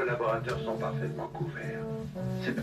collaborateurs sont parfaitement couverts. C'est...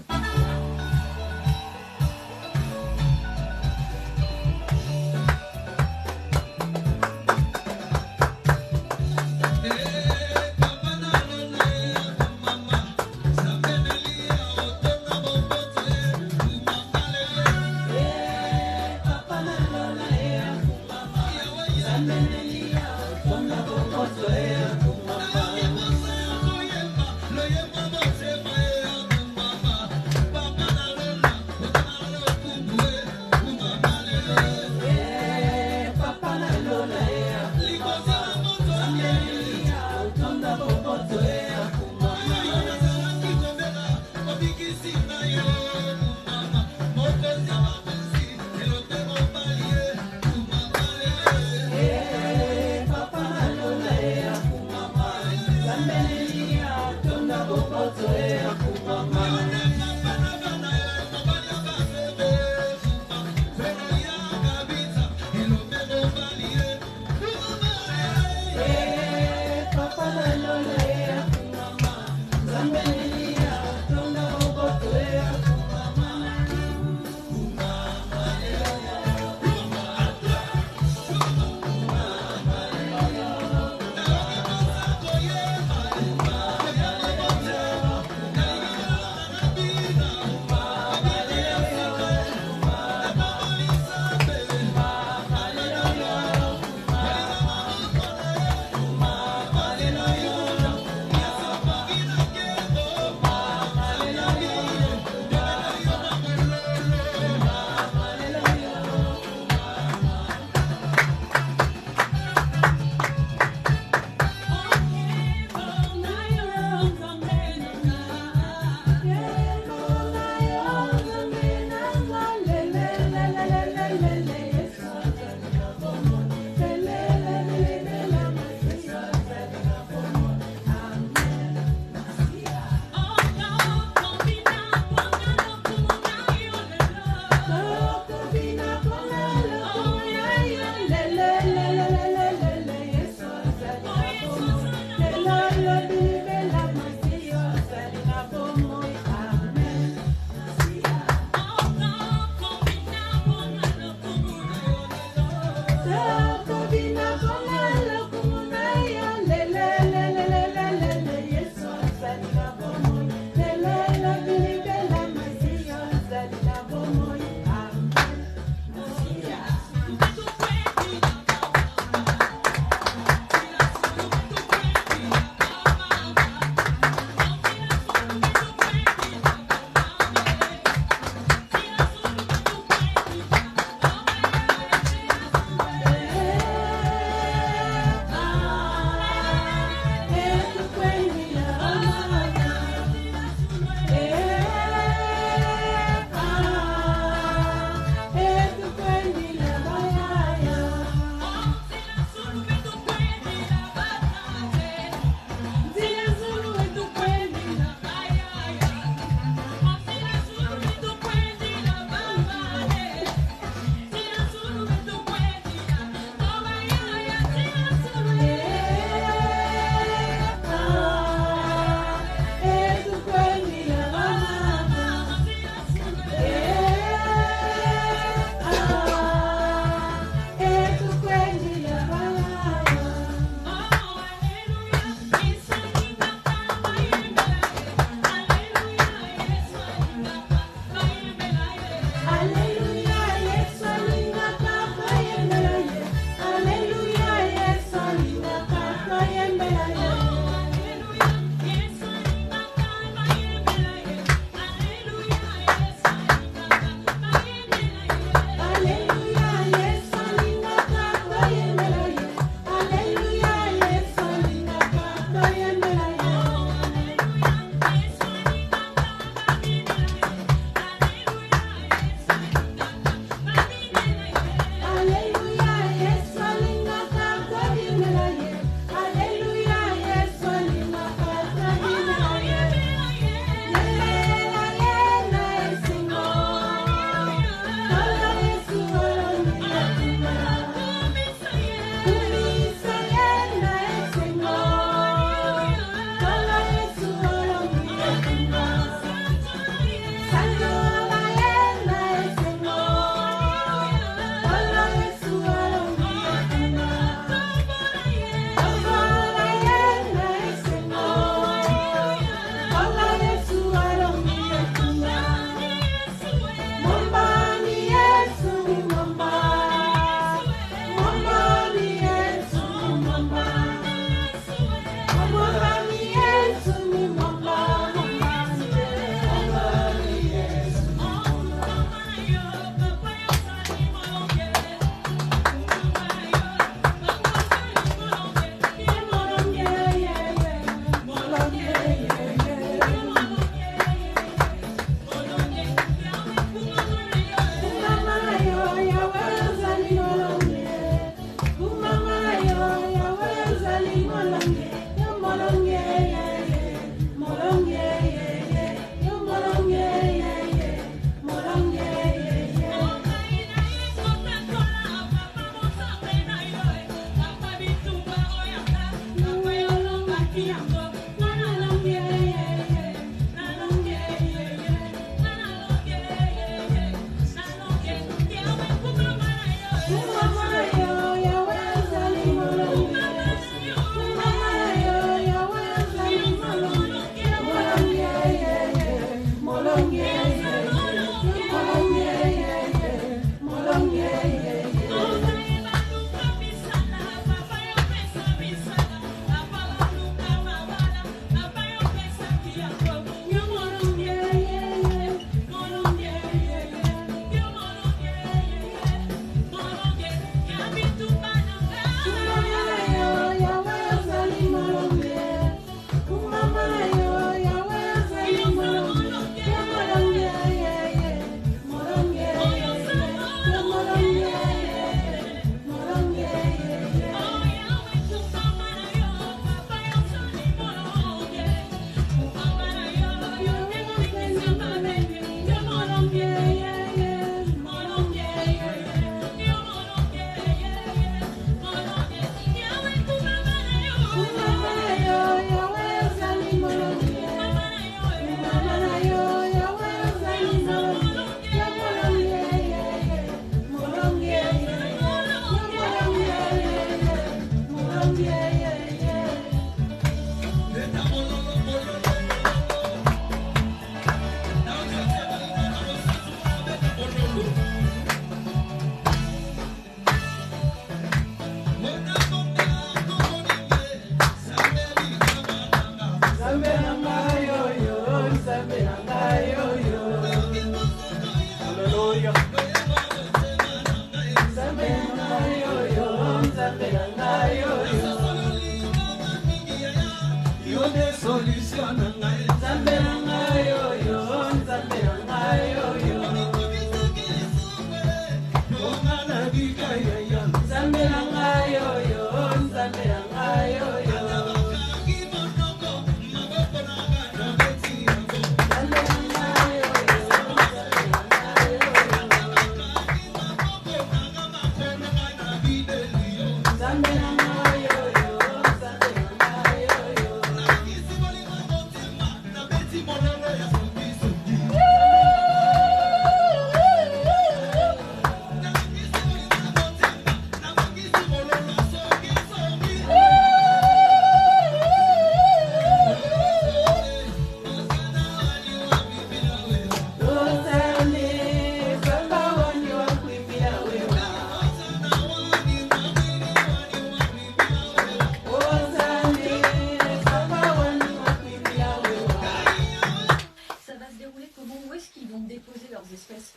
passe?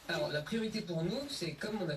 Alors, la priorité pour nous, c'est comme on a...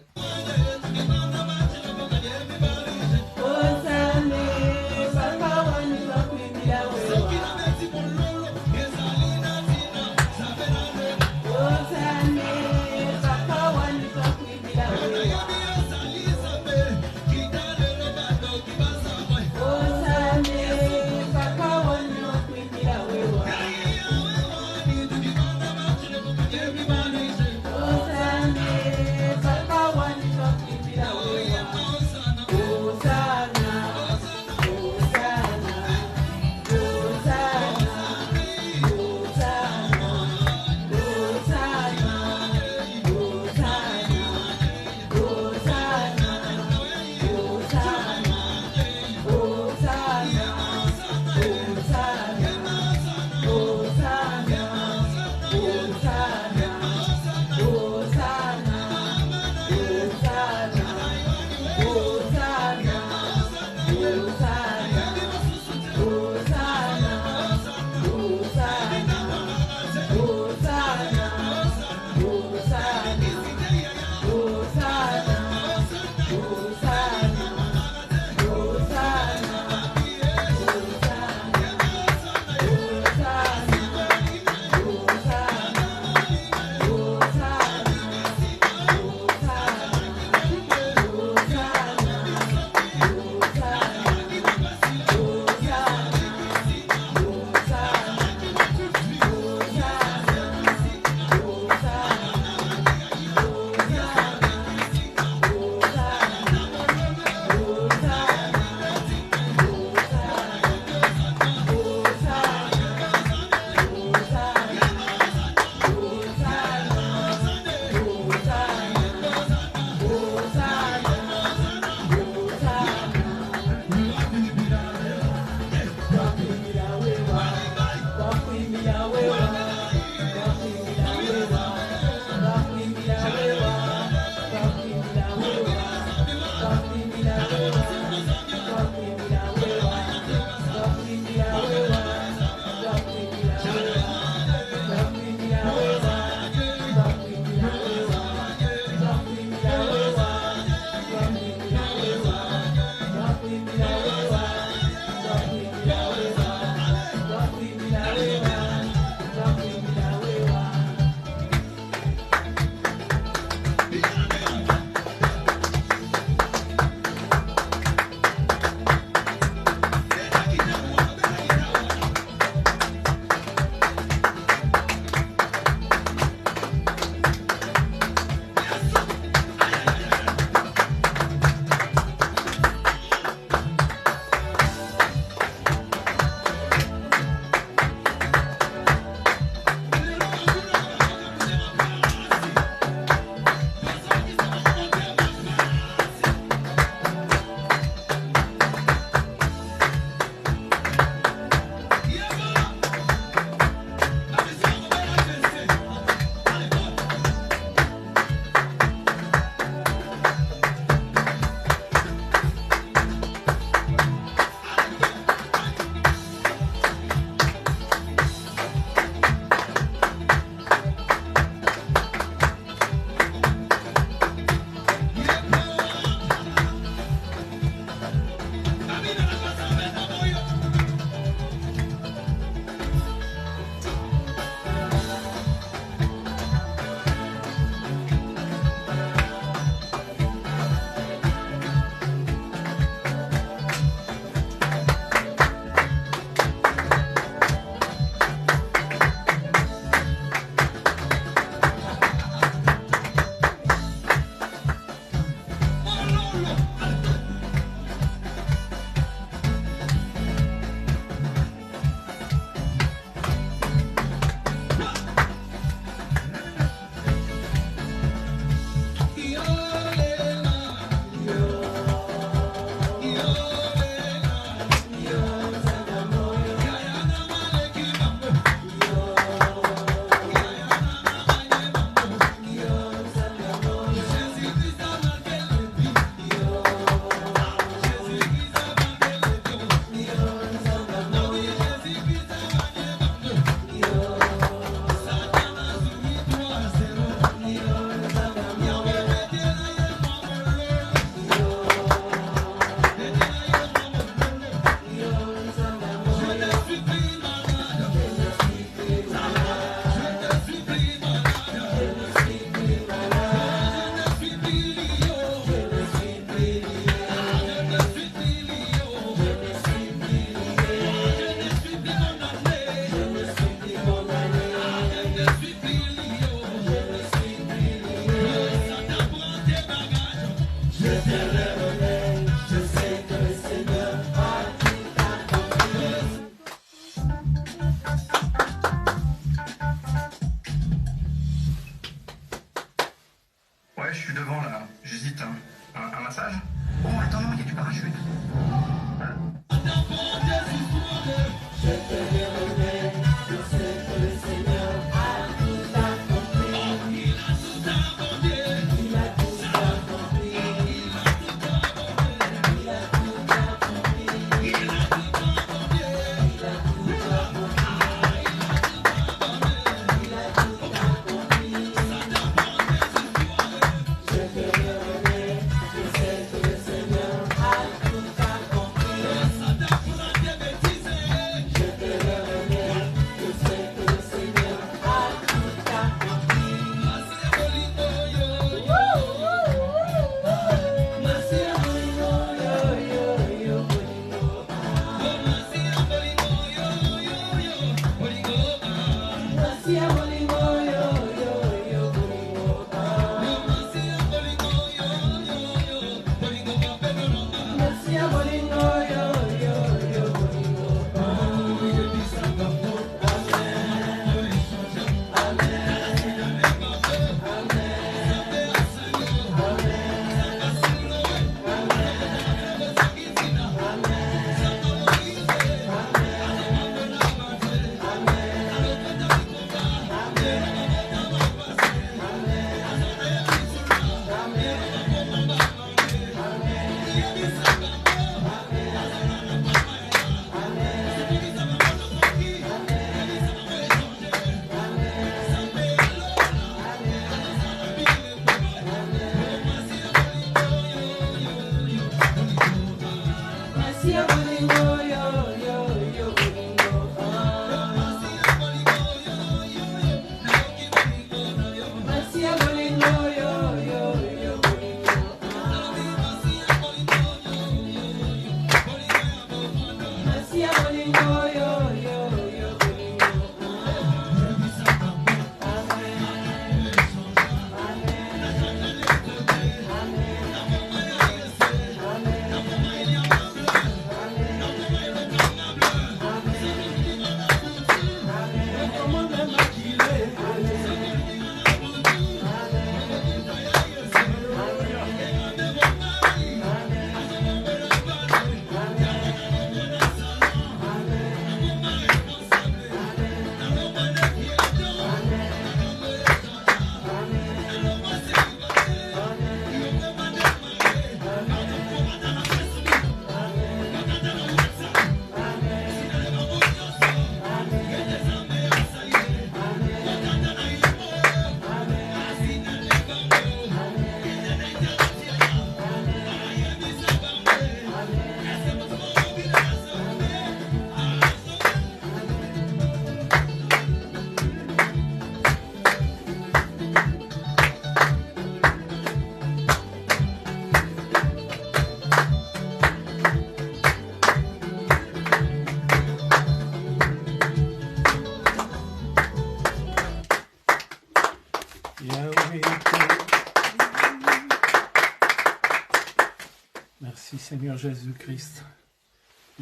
Merci Seigneur Jésus-Christ.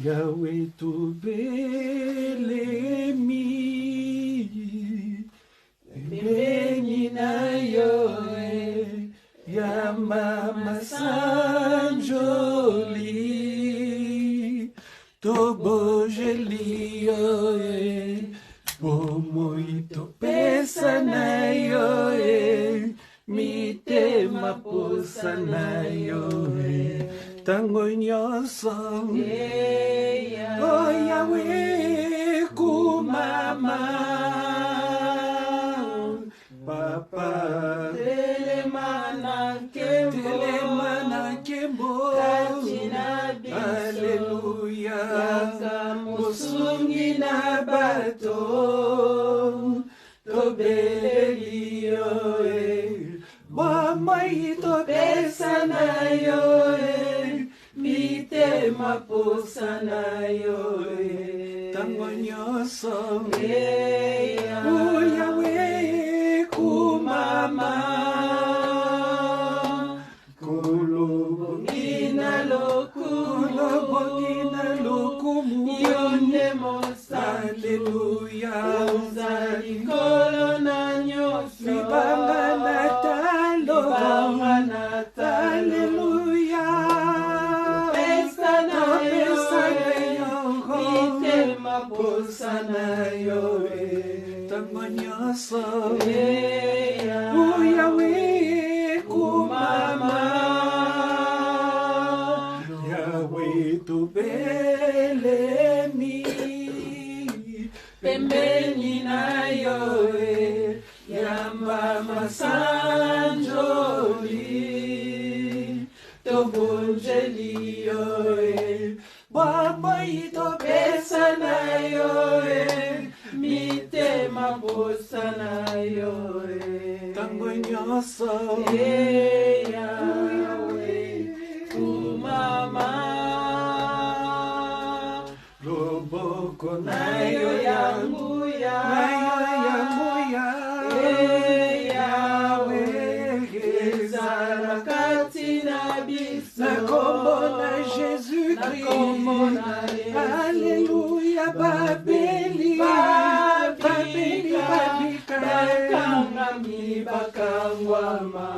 Yahweh tubelemi, pembeni na yo, ya mama sanjoli, tobojeli yo, bomoi topesa na yo, mitema posa na yo, tango nyonso, oh Yahweh kumama, Papa telemana kembo, Alleluia, musungi na bato, tobeleli yo, bomoi topesa na yo, mitema posa na yo, tango nyonso, oh Yahweh kumama, kolobongina lokumu, yone mosa, Alleluia, ozali kolo na nyonso, libanga na talo, Alleluia, pesa na yo, mitema posa na yo, tango nyonso, oh Yahweh kumama, Yahweh tubelemi, pembeni na yo, ya mama sanjoli, tobonjeli yo, bomoi topesa na yo, mitema posa na yo, tango nyonso, Yahweh kumama, loboko na yo yangu ya, Yahweh ezala kati na biso, na kombo na Jésus-Christ, Alleluia, babeli, bakangami bakangwama,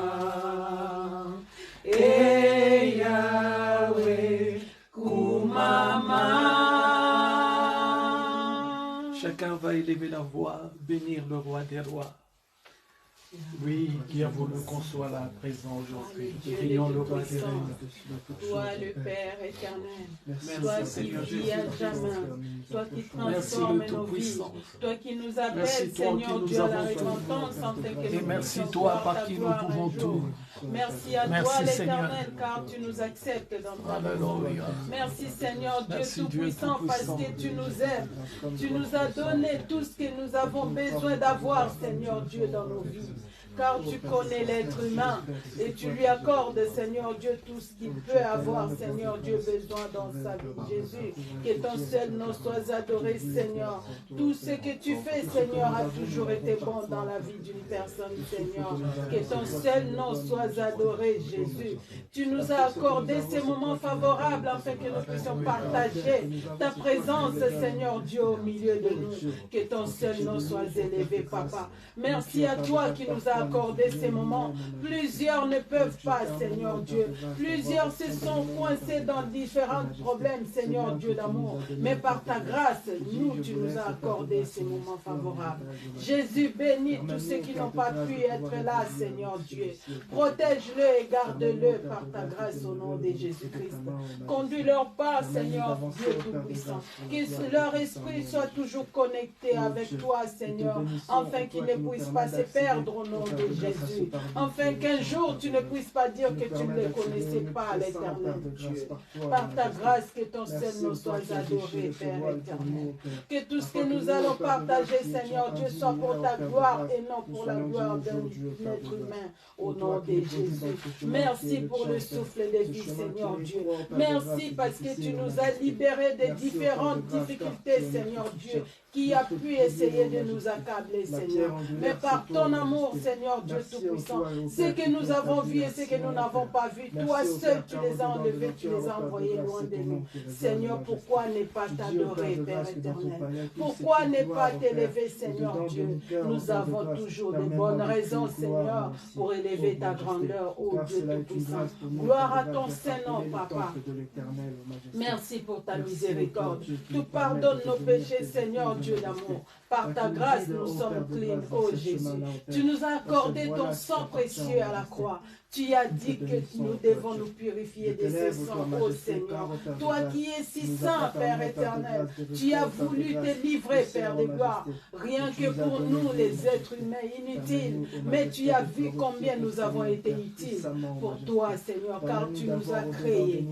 Yahweh kumama. Chacun va élever la voix, bénir le roi des rois. Oui, qui a voulu qu'on soit là présent aujourd'hui. Prions le roi des reines. Toi le Père éternel, Merci, toi qui Seigneur vis à jamais, toi qui transformes nos vies, toi qui nous appelles, Seigneur Dieu, à la repentance afin que et nous merci puissions toi voir par ta qui nous gloire un pouvons jour. tout. Merci à Merci, toi Seigneur. l'Éternel, car tu nous acceptes dans ta maison. Alléluia. Merci Seigneur Dieu Merci, Dieu Tout-Puissant, parce Tout-Puissant. que tu nous aimes. Tu nous as donné tout ce que nous avons besoin d'avoir, Seigneur Dieu, dans nos vies. Car tu connais l'être humain et tu lui accordes, Seigneur Dieu, tout ce qu'il peut avoir, Seigneur Dieu, besoin dans sa vie. Jésus, que ton seul nom soit adoré, Seigneur. Tout ce que tu fais, Seigneur, a toujours été bon dans la vie d'une personne, Seigneur. Que ton seul nom soit adoré, Jésus. Tu nous as accordé ces moments favorables afin que nous puissions partager ta présence, Seigneur Dieu, au milieu de nous. Que ton seul nom soit élevé, Papa. Merci à toi qui nous as accordé ces moments. Plusieurs ne peuvent pas, Seigneur Dieu. Plusieurs se sont coincés dans différents problèmes, Seigneur Dieu d'amour. Mais par ta grâce, tu nous as accordé ces moments favorables. Jésus, bénis tous ceux qui n'ont pas pu être là, Seigneur Dieu. Protège-le et garde-le par ta grâce au nom de Jésus-Christ. Conduis leur pas, Seigneur Dieu Tout-Puissant. Que leur esprit soit toujours connecté avec toi, Seigneur, afin qu'ils ne puissent pas se perdre au nom de Jésus. Afin qu'un jour tu ne puisses pas dire que tu ne les connaissais pas, l'Éternel Dieu. Par ta grâce, que ton seul nom soit adoré, Père éternel. Que tout ce que nous allons partager, Seigneur Dieu, soit pour ta gloire et non pour la gloire d'un être humain, au nom de Jésus. Merci pour le souffle de vie, Seigneur Dieu. Merci parce que tu nous as libérés des différentes difficultés, Seigneur Dieu, qui a pu essayer de nous accabler, Seigneur. Mais par ton amour, Seigneur Dieu Tout-Puissant, ce que nous avons vu et ce que nous n'avons pas vu, toi seul tu les as enlevés, tu les as envoyés loin de nous. Seigneur, pourquoi ne pas t'adorer, Père éternel? Pourquoi ne pas t'élever, Seigneur Dieu? Nous avons toujours de bonnes raisons, Seigneur, pour élever ta grandeur, ô Dieu Tout-Puissant. Gloire à ton Saint-Nom, Papa. Merci pour ta miséricorde. Tu pardonnes nos péchés, Seigneur Dieu d'amour. Par ta grâce, nous sommes clean, ô Jésus. Tu nous as accordé ton sang précieux à la croix. Tu as dit que nous devons nous purifier de ce sang, ô Seigneur. Toi qui es si saint, Père éternel, tu as voulu te livrer, Père de gloire, rien que pour nous, les êtres humains inutiles. Mais tu as vu combien nous avons été utiles pour toi, Seigneur, car tu nous as créés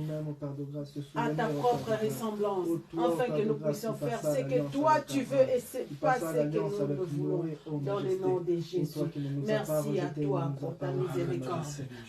à ta propre ressemblance, afin que nous puissions faire ce que toi tu veux et pas ce que nous voulons, dans le nom de Jésus. Merci à toi pour ta miséricorde.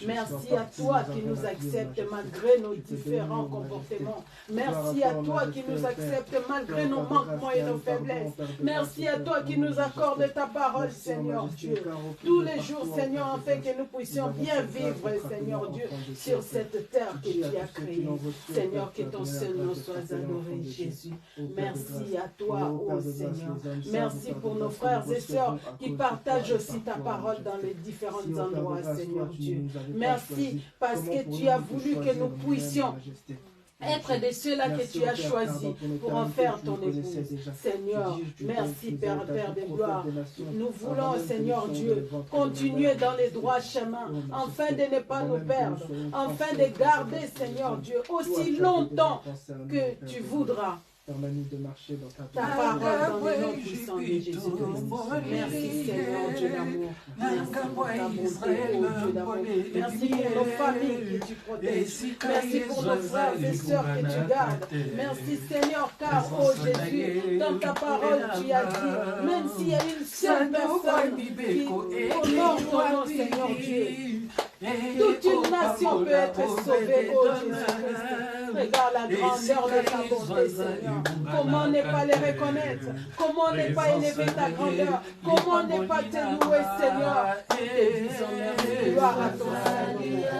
Merci à toi qui nous acceptes malgré nos différents comportements. Merci à toi qui nous acceptes malgré nos manquements et nos faiblesses. Merci à toi qui nous accorde ta parole, Seigneur Dieu. Tous les jours, Seigneur, afin que nous puissions bien vivre, Seigneur Dieu, sur cette terre que tu as créée. Seigneur, que ton seul nom soit adoré, Jésus. Merci à toi, ô Seigneur. Merci pour nos frères et sœurs qui partagent aussi ta parole dans les différents endroits, Seigneur Dieu. Merci parce que tu as voulu que nous puissions être de ceux-là que tu as choisis pour en faire ton épouse. Seigneur, merci Père de gloire. Nous voulons, Seigneur Dieu, continuer dans les droits chemins, afin de ne pas nous perdre, afin de garder, Seigneur Dieu, aussi longtemps que tu voudras. Permets-nous de marcher dans ta parole dans le nom puissant de Jésus-Christ. Merci Seigneur Dieu d'amour. Merci pour ta bonté, ô Dieu d'amour. Merci pour nos familles que tu protèges. Merci pour nos frères et sœurs que tu gardes. Merci Seigneur, car, ô Jésus, dans ta parole tu as dit, même s'il y a une seule personne qui honore ton nom, Seigneur Dieu, toute une nation peut être sauvée, ô Jésus-Christ. Regarde la grandeur de ta bonté, Seigneur. Comment ne pas les reconnaître? Comment ne pas élever ta grandeur? Comment ne pas te louer, Seigneur? Nous te disons merci. Gloire à ton Seigneur.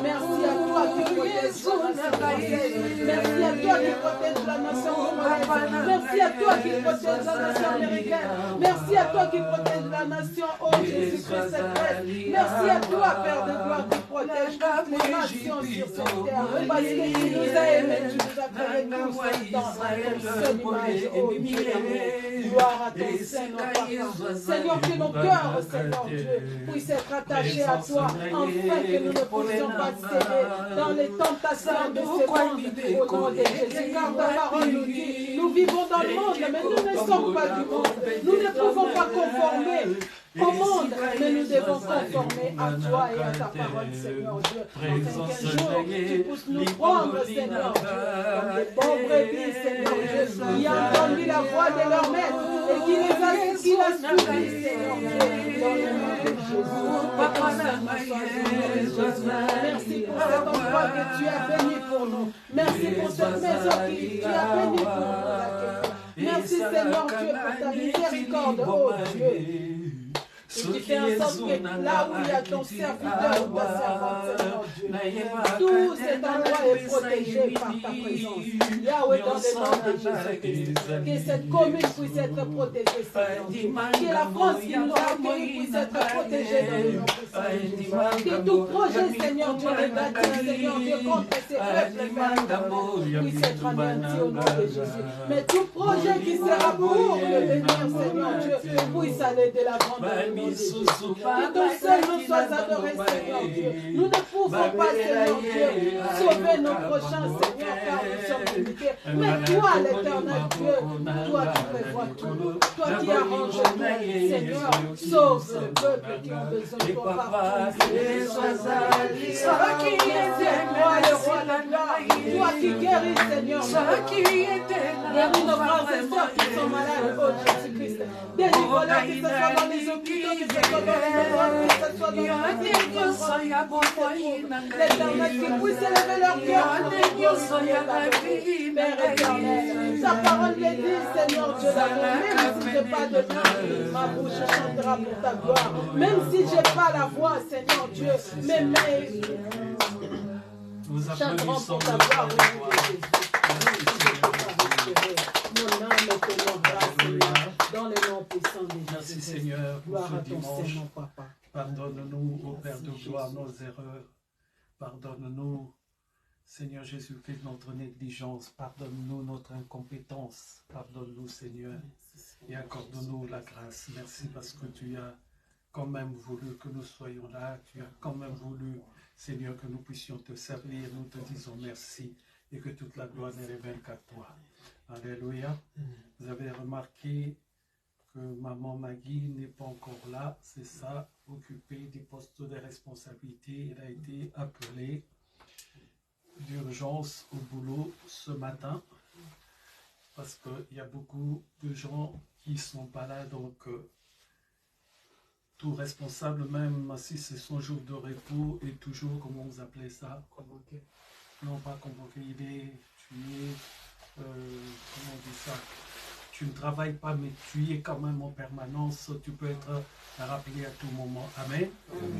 Merci à toi qui protèges la nation française. Merci à toi qui protèges la nation congolaise. Merci à toi qui protèges la nation américaine. Merci à toi qui protèges la nation, ô Jésus-Christ céleste. Merci à toi, Père de gloire, qui protège toutes les nations sur cette terre. Parce que tu nous as aimés, tu nous as créés tous dans seule image, oh Dieu d'amour. Gloire à ton Seigneur, Papa. Seigneur, que nos cœurs, Seigneur Dieu, puissent être attachés à toi, afin que nous ne puissions pas céder dans les tentations de ce monde, au nom de Jésus. Car ta parole nous dit, nous vivons dans le monde, mais nous ne sommes pas du monde. Nous ne pouvons pas conformer au monde, mais nous devons conformer à toi et à ta parole, Seigneur Dieu. Afin qu'un jour, tu puisses nous prendre, Seigneur Dieu, comme des bons brebis, Seigneur Dieu, qui ont entendu la voix de leur maître et qui les a suivis, Seigneur Dieu, dans le nom de Jésus. Merci pour cet endroit que tu as béni pour nous. Merci pour cette maison que tu as béni pour nous. Merci, Seigneur Dieu, pour ta miséricorde, oh Dieu. Et tu fais en sorte que là où il y a ton serviteur ou ta servante, Seigneur Dieu, tout cet endroit est protégé par ta présence. Yahweh, dans le nom de Jésus-Christ, que cette commune puisse être protégée, Seigneur Dieu. Que la France qui nous a accueillis puisse être protégée dans le nom de Jésus. Que tout projet, Seigneur Dieu, négatif, Seigneur Dieu, contre ces peuples, Père, puisse être anéanti au nom de Jésus. Mais tout projet qui sera pour le venir, Seigneur Dieu, puisse aller de la grandeur. Que ton seul nom soit adoré, Seigneur Dieu. Nous ne pouvons pas, Seigneur Dieu, sauver nos prochains, Seigneur, car nous sommes limités. Mais toi, l'éternel Dieu, toi qui prévois tout, toi qui arranges tout, Seigneur, sauve le peuple qui a besoin de toi partout. Le roi de gloire, toi qui guéris, Seigneur, guéris nos frères et sœurs qui sont malades, oh Jésus-Christ. Délivre-les, que ce soit dans les hôpitaux, que ce soit dans le mémoire, que ce soit dans le l'Éternel qui puisse élever leur cœur. Père éternel, ta parole me dit, Seigneur Dieu d'amour, même si je n'ai pas de main, ma bouche chantera pour ta gloire. Même si je n'ai pas la voix, Seigneur Dieu, mes mains chanteront pour ta gloire. Mon âme te lèvera, Seigneur, dans le nom puissant de Jésus. Merci Seigneur pour Gloire ce à ton dimanche. Seigneur, Papa. Pardonne-nous, ô Père de gloire, nos erreurs. Pardonne-nous, Seigneur Jésus-Christ, notre négligence. Pardonne-nous notre incompétence. Pardonne-nous, Seigneur, et accorde-nous la grâce. Merci parce que tu as quand même voulu que nous soyons là. Tu as quand même voulu, Seigneur, que nous puissions te servir. Nous te disons merci et que toute la gloire ne révèle qu'à toi. Alléluia. Vous avez remarqué que maman Maggie n'est pas encore là, c'est ça, occupée des postes de responsabilité. Elle a été appelée d'urgence au boulot ce matin parce qu'il y a beaucoup de gens qui ne sont pas là, donc tout responsable, même si c'est son jour de repos, est toujours, comment vous appelez ça? Convoqué. Non, pas convoqué, comment on dit ça? Tu ne travailles pas, mais tu es quand même en permanence. Tu peux être rappelé à tout moment. Amen.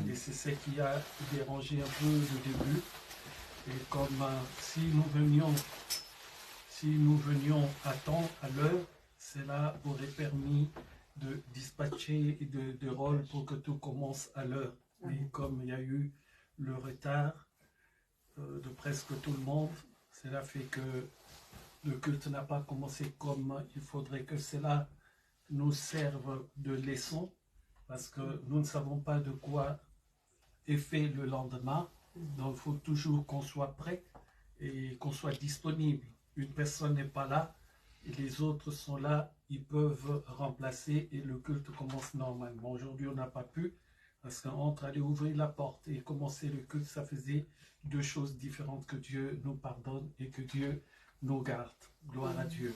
Et c'est ce qui a dérangé un peu le début. Et comme si nous venions à temps, à l'heure, cela aurait permis de dispatcher de rôle pour que tout commence à l'heure. Mais comme il y a eu le retard de presque tout le monde, cela fait que le culte n'a pas commencé comme il faudrait, que cela nous serve de leçon, parce que nous ne savons pas de quoi est fait le lendemain. Donc il faut toujours qu'on soit prêt et qu'on soit disponible. Une personne n'est pas là et les autres sont là, ils peuvent remplacer et le culte commence normalement. Aujourd'hui on n'a pas pu, parce qu'entre aller ouvrir la porte et commencer le culte, ça faisait deux choses différentes. Que Dieu nous pardonne et que Dieu nous garde. Gloire à Dieu.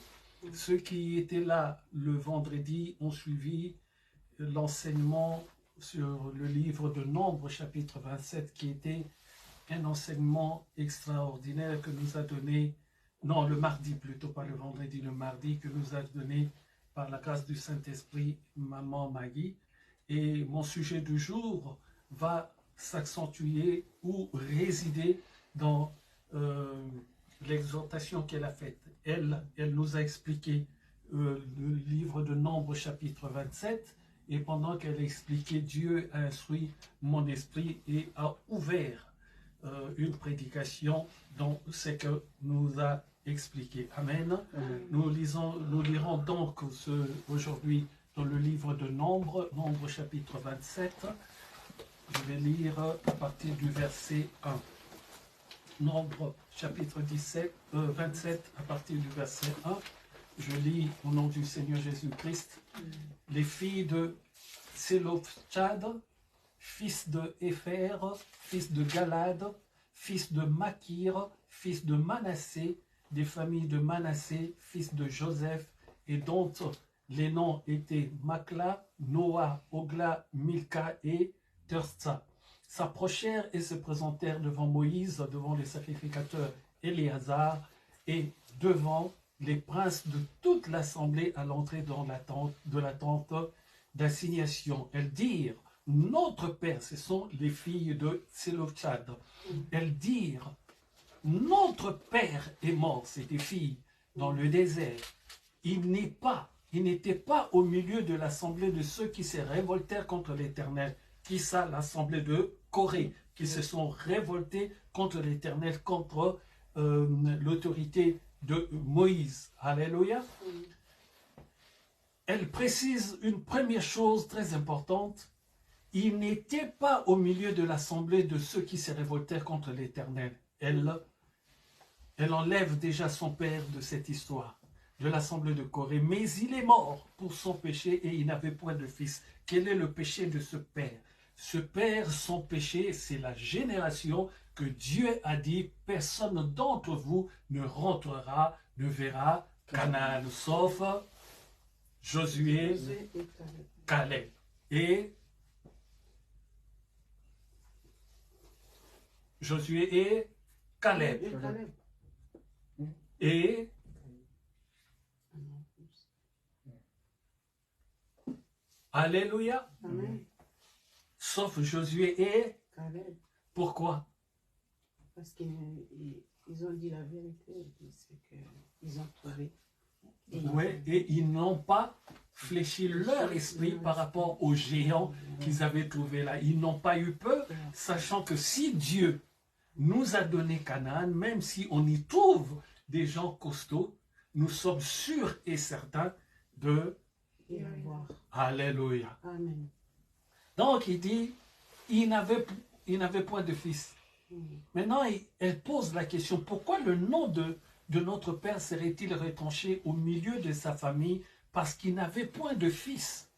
Ceux qui étaient là le vendredi ont suivi l'enseignement sur le livre de Nombres, chapitre 27, qui était un enseignement extraordinaire que nous a donné, non, le mardi plutôt, pas le vendredi, le mardi, que nous a donné par la grâce du Saint-Esprit, maman Maggie. Et mon sujet du jour va s'accentuer ou résider dans l'exhortation qu'elle a faite. Elle nous a expliqué le livre de Nombres chapitre 27, et pendant qu'elle a expliqué, Dieu a instruit mon esprit et a ouvert une prédication dans ce que nous a expliqué. Amen. Nous lirons donc aujourd'hui dans le livre de Nombres, Nombres chapitre 27. Je vais lire à partir du verset 1. Nombre chapitre 27 à partir du verset 1. Je lis au nom du Seigneur Jésus-Christ. Les filles de Tselophchad, fils de Épher, fils de Galad, fils de Makir, fils de Manassé, des familles de Manassé, fils de Joseph, et dont les noms étaient Makla, Noah, Ogla, Milka et Tirzah, s'approchèrent et se présentèrent devant Moïse, devant les sacrificateurs Éléazar et devant les princes de toute l'assemblée à l'entrée dans la tente d'assignation. Elles dirent: notre père, ce sont les filles de Tselophchad. Elles dirent: notre père est mort, c'est des filles, dans le désert. Il n'était pas au milieu de l'assemblée de ceux qui se révoltèrent contre l'Éternel. Qui ça? L'assemblée de Corée, qui se sont révoltés contre l'Éternel, contre l'autorité de Moïse. Alléluia. Elle précise une première chose très importante. Il n'était pas au milieu de l'assemblée de ceux qui se révoltèrent contre l'Éternel. Elle enlève déjà son père de cette histoire, de l'assemblée de Corée. Mais il est mort pour son péché et il n'avait point de fils. Quel est le péché de ce père? Ce père, son péché, c'est la génération que Dieu a dit: personne d'entre vous ne rentrera, ne verra Canaan, sauf Josué, Caleb. Et Josué et Caleb. Et Caleb. Et Alléluia. Amen. Sauf Josué et Caleb. pourquoi? Parce qu'ils ont dit la vérité, c'est qu'ils ont trouvé. Oui, et ils n'ont pas fléchi leur esprit par rapport aux géants qu'ils avaient trouvés là. Ils n'ont pas eu peur, sachant que si Dieu nous a donné Canaan, même si on y trouve des gens costauds, nous sommes sûrs et certains de... Et avoir. Alléluia. Amen. Donc il dit, il n'avait point de fils. Maintenant, elle pose la question, pourquoi le nom de notre père serait-il retranché au milieu de sa famille parce qu'il n'avait point de fils?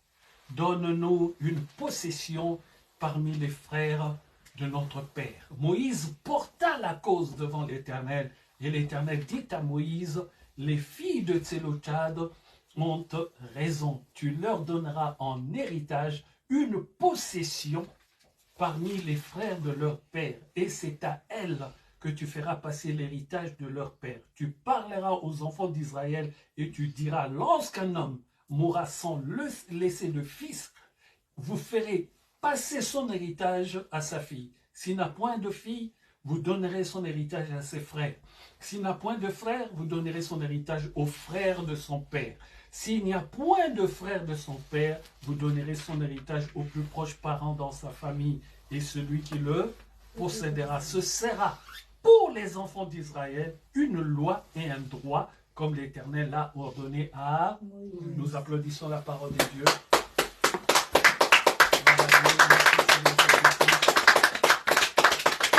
Donne-nous une possession parmi les frères de notre père. Moïse porta la cause devant l'Éternel, et l'Éternel dit à Moïse, les filles de Tselophad ont raison, tu leur donneras en héritage une possession parmi les frères de leur père, et c'est à elles que tu feras passer l'héritage de leur père. Tu parleras aux enfants d'Israël et tu diras, lorsqu'un homme mourra sans laisser de fils, vous ferez passer son héritage à sa fille. S'il n'a point de fille, vous donnerez son héritage à ses frères. S'il n'a point de frère, vous donnerez son héritage aux frères de son père. S'il n'y a point de frère de son père, vous donnerez son héritage aux plus proches parents dans sa famille. Et celui qui le possédera, ce sera pour les enfants d'Israël une loi et un droit, comme l'Éternel l'a ordonné à... Nous applaudissons la parole de Dieu.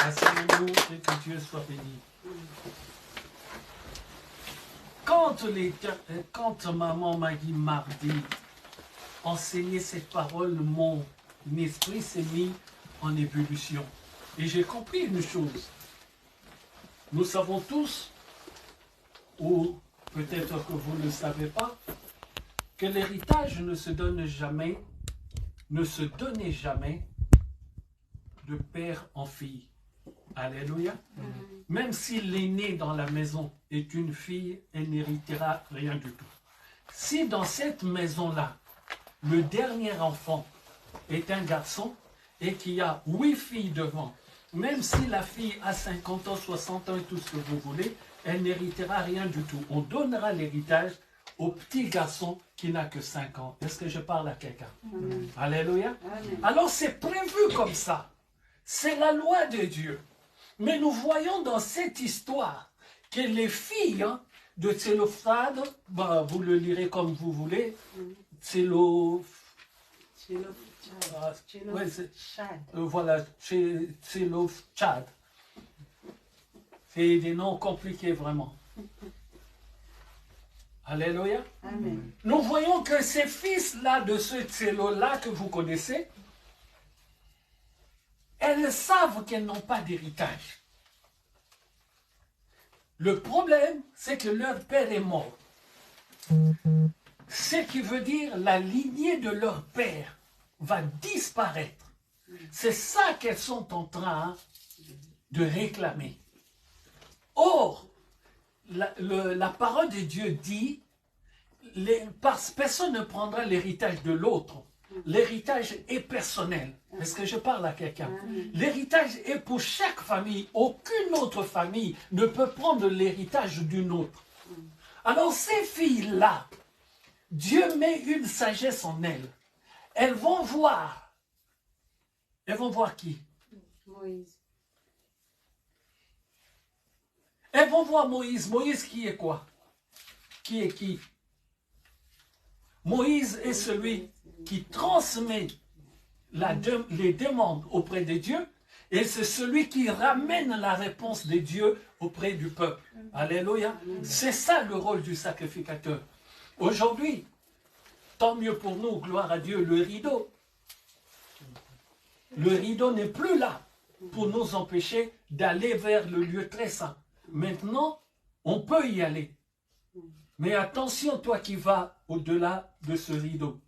Asseyez-nous et que Dieu soit béni. Quand maman m'a dit mardi, enseigner cette parole, mon esprit s'est mis en ébullition. Et j'ai compris une chose. Nous savons tous, ou peut-être que vous ne le savez pas, que l'héritage ne se donnait jamais de père en fille. Alléluia. Même si l'aînée dans la maison est une fille, elle n'héritera rien du tout. Si dans cette maison-là, le dernier enfant est un garçon et qu'il y a 8 filles devant, même si la fille a 50 ans, 60 ans et tout ce que vous voulez, elle n'héritera rien du tout. On donnera l'héritage au petit garçon qui n'a que 5 ans. Est-ce que je parle à quelqu'un? Alléluia. Alors c'est prévu comme ça. C'est la loi de Dieu. Mais nous voyons dans cette histoire que les filles de Tselophad, vous le lirez comme vous voulez, voilà, Tselophad. C'est des noms compliqués vraiment. Alléluia. Amen. Nous voyons que ces fils-là de ce Tsélo-là que vous connaissez, elles savent qu'elles n'ont pas d'héritage. Le problème, c'est que leur père est mort. Ce qui veut dire la lignée de leur père va disparaître. C'est ça qu'elles sont en train de réclamer. Or, la parole de Dieu dit, personne ne prendra l'héritage de l'autre. L'héritage est personnel. Est-ce que je parle à quelqu'un? L'héritage est pour chaque famille. Aucune autre famille ne peut prendre l'héritage d'une autre. Alors ces filles-là, Dieu met une sagesse en elles. Elles vont voir. Elles vont voir qui? Moïse. Elles vont voir Moïse. Moïse qui est quoi? Qui est qui? Moïse est celui qui transmet les demandes auprès de Dieu, et c'est celui qui ramène la réponse de Dieu auprès du peuple. Alléluia. C'est ça le rôle du sacrificateur. Aujourd'hui, tant mieux pour nous, gloire à Dieu, le rideau n'est plus là pour nous empêcher d'aller vers le lieu très saint. Maintenant, on peut y aller. Mais attention, toi qui vas au-delà de ce rideau.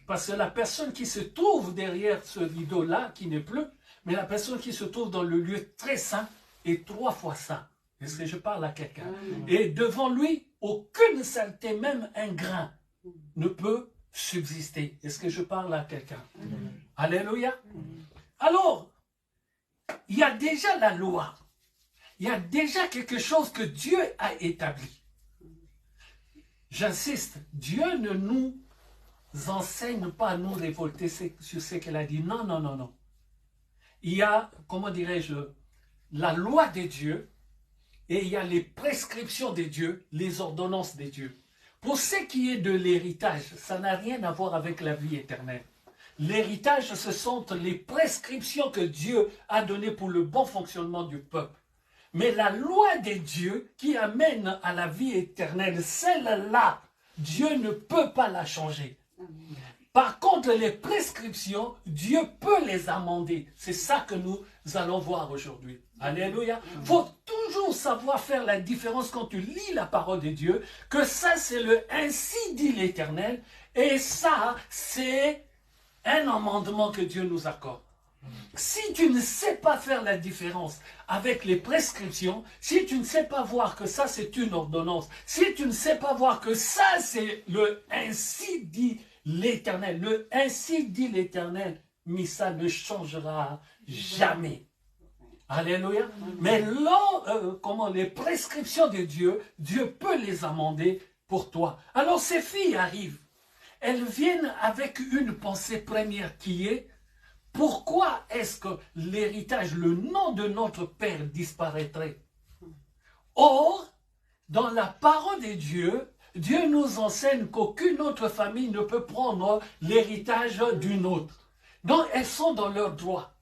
Parce que la personne qui se trouve derrière ce rideau-là, qui n'est plus, mais la personne qui se trouve dans le lieu très saint est 3 fois saint. Est-ce que je parle à quelqu'un? Et devant lui, aucune saleté, même un grain, ne peut subsister. Est-ce que je parle à quelqu'un? Alléluia. Alors, il y a déjà la loi. Il y a déjà quelque chose que Dieu a établi. J'insiste, Dieu ne nous enseigne pas à nous révolter sur ce qu'elle a dit. Non, non, non, non. Il y a, comment dirais-je, la loi de Dieu et il y a les prescriptions de Dieu, les ordonnances de Dieu. Pour ce qui est de l'héritage, ça n'a rien à voir avec la vie éternelle. L'héritage, ce sont les prescriptions que Dieu a données pour le bon fonctionnement du peuple. Mais la loi de Dieu qui amène à la vie éternelle, celle-là, Dieu ne peut pas la changer. Par contre, les prescriptions, Dieu peut les amender. C'est ça que nous allons voir aujourd'hui. Alléluia. Il faut toujours savoir faire la différence quand tu lis la parole de Dieu, que ça c'est le « ainsi dit l'Éternel » et ça c'est un amendement que Dieu nous accorde. Si tu ne sais pas faire la différence avec les prescriptions, si tu ne sais pas voir que ça c'est une ordonnance, si tu ne sais pas voir que ça c'est le « ainsi dit l'Éternel », le « ainsi dit l'Éternel », mais ça ne changera jamais. Alléluia. Mais là, les prescriptions de Dieu, Dieu peut les amender pour toi. Alors ces filles arrivent. Elles viennent avec une pensée première qui est: pourquoi est-ce que l'héritage, le nom de notre Père disparaîtrait? Or, dans la parole de Dieu, Dieu nous enseigne qu'aucune autre famille ne peut prendre l'héritage d'une autre. Donc elles sont dans leur droit.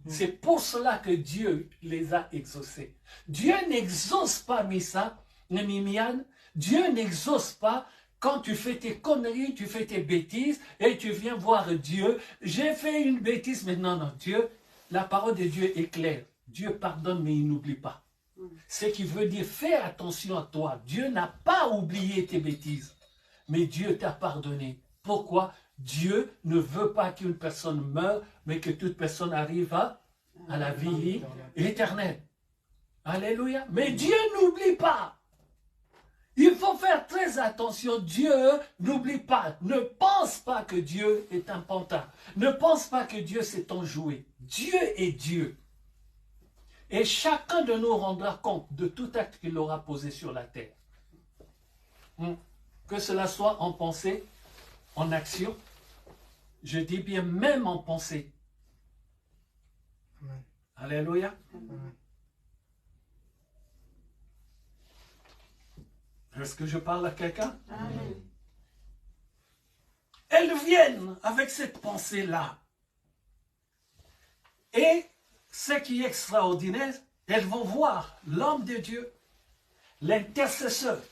C'est pour cela que Dieu les a exaucées. Dieu n'exauce pas Missa, Mimiane. Dieu n'exauce pas quand tu fais tes conneries, tu fais tes bêtises et tu viens voir Dieu. J'ai fait une bêtise, mais non, non, Dieu, la parole de Dieu est claire. Dieu pardonne, mais il n'oublie pas. Ce qui veut dire, fais attention à toi. Dieu n'a pas oublié tes bêtises, mais Dieu t'a pardonné. Pourquoi? Dieu ne veut pas qu'une personne meure, mais que toute personne arrive à la vie éternelle. Alléluia. Mais Dieu n'oublie pas. Il faut faire très attention. Dieu n'oublie pas. Ne pense pas que Dieu est un pantin. Ne pense pas que Dieu s'est enjoué. Dieu est Dieu. Et chacun de nous rendra compte de tout acte qu'il aura posé sur la terre. Que cela soit en pensée, en action, je dis bien même en pensée. Amen. Alléluia. Amen. Est-ce que je parle à quelqu'un? Amen. Elles viennent avec cette pensée-là. Et ce qui est extraordinaire, elles vont voir l'homme de Dieu, l'intercesseur.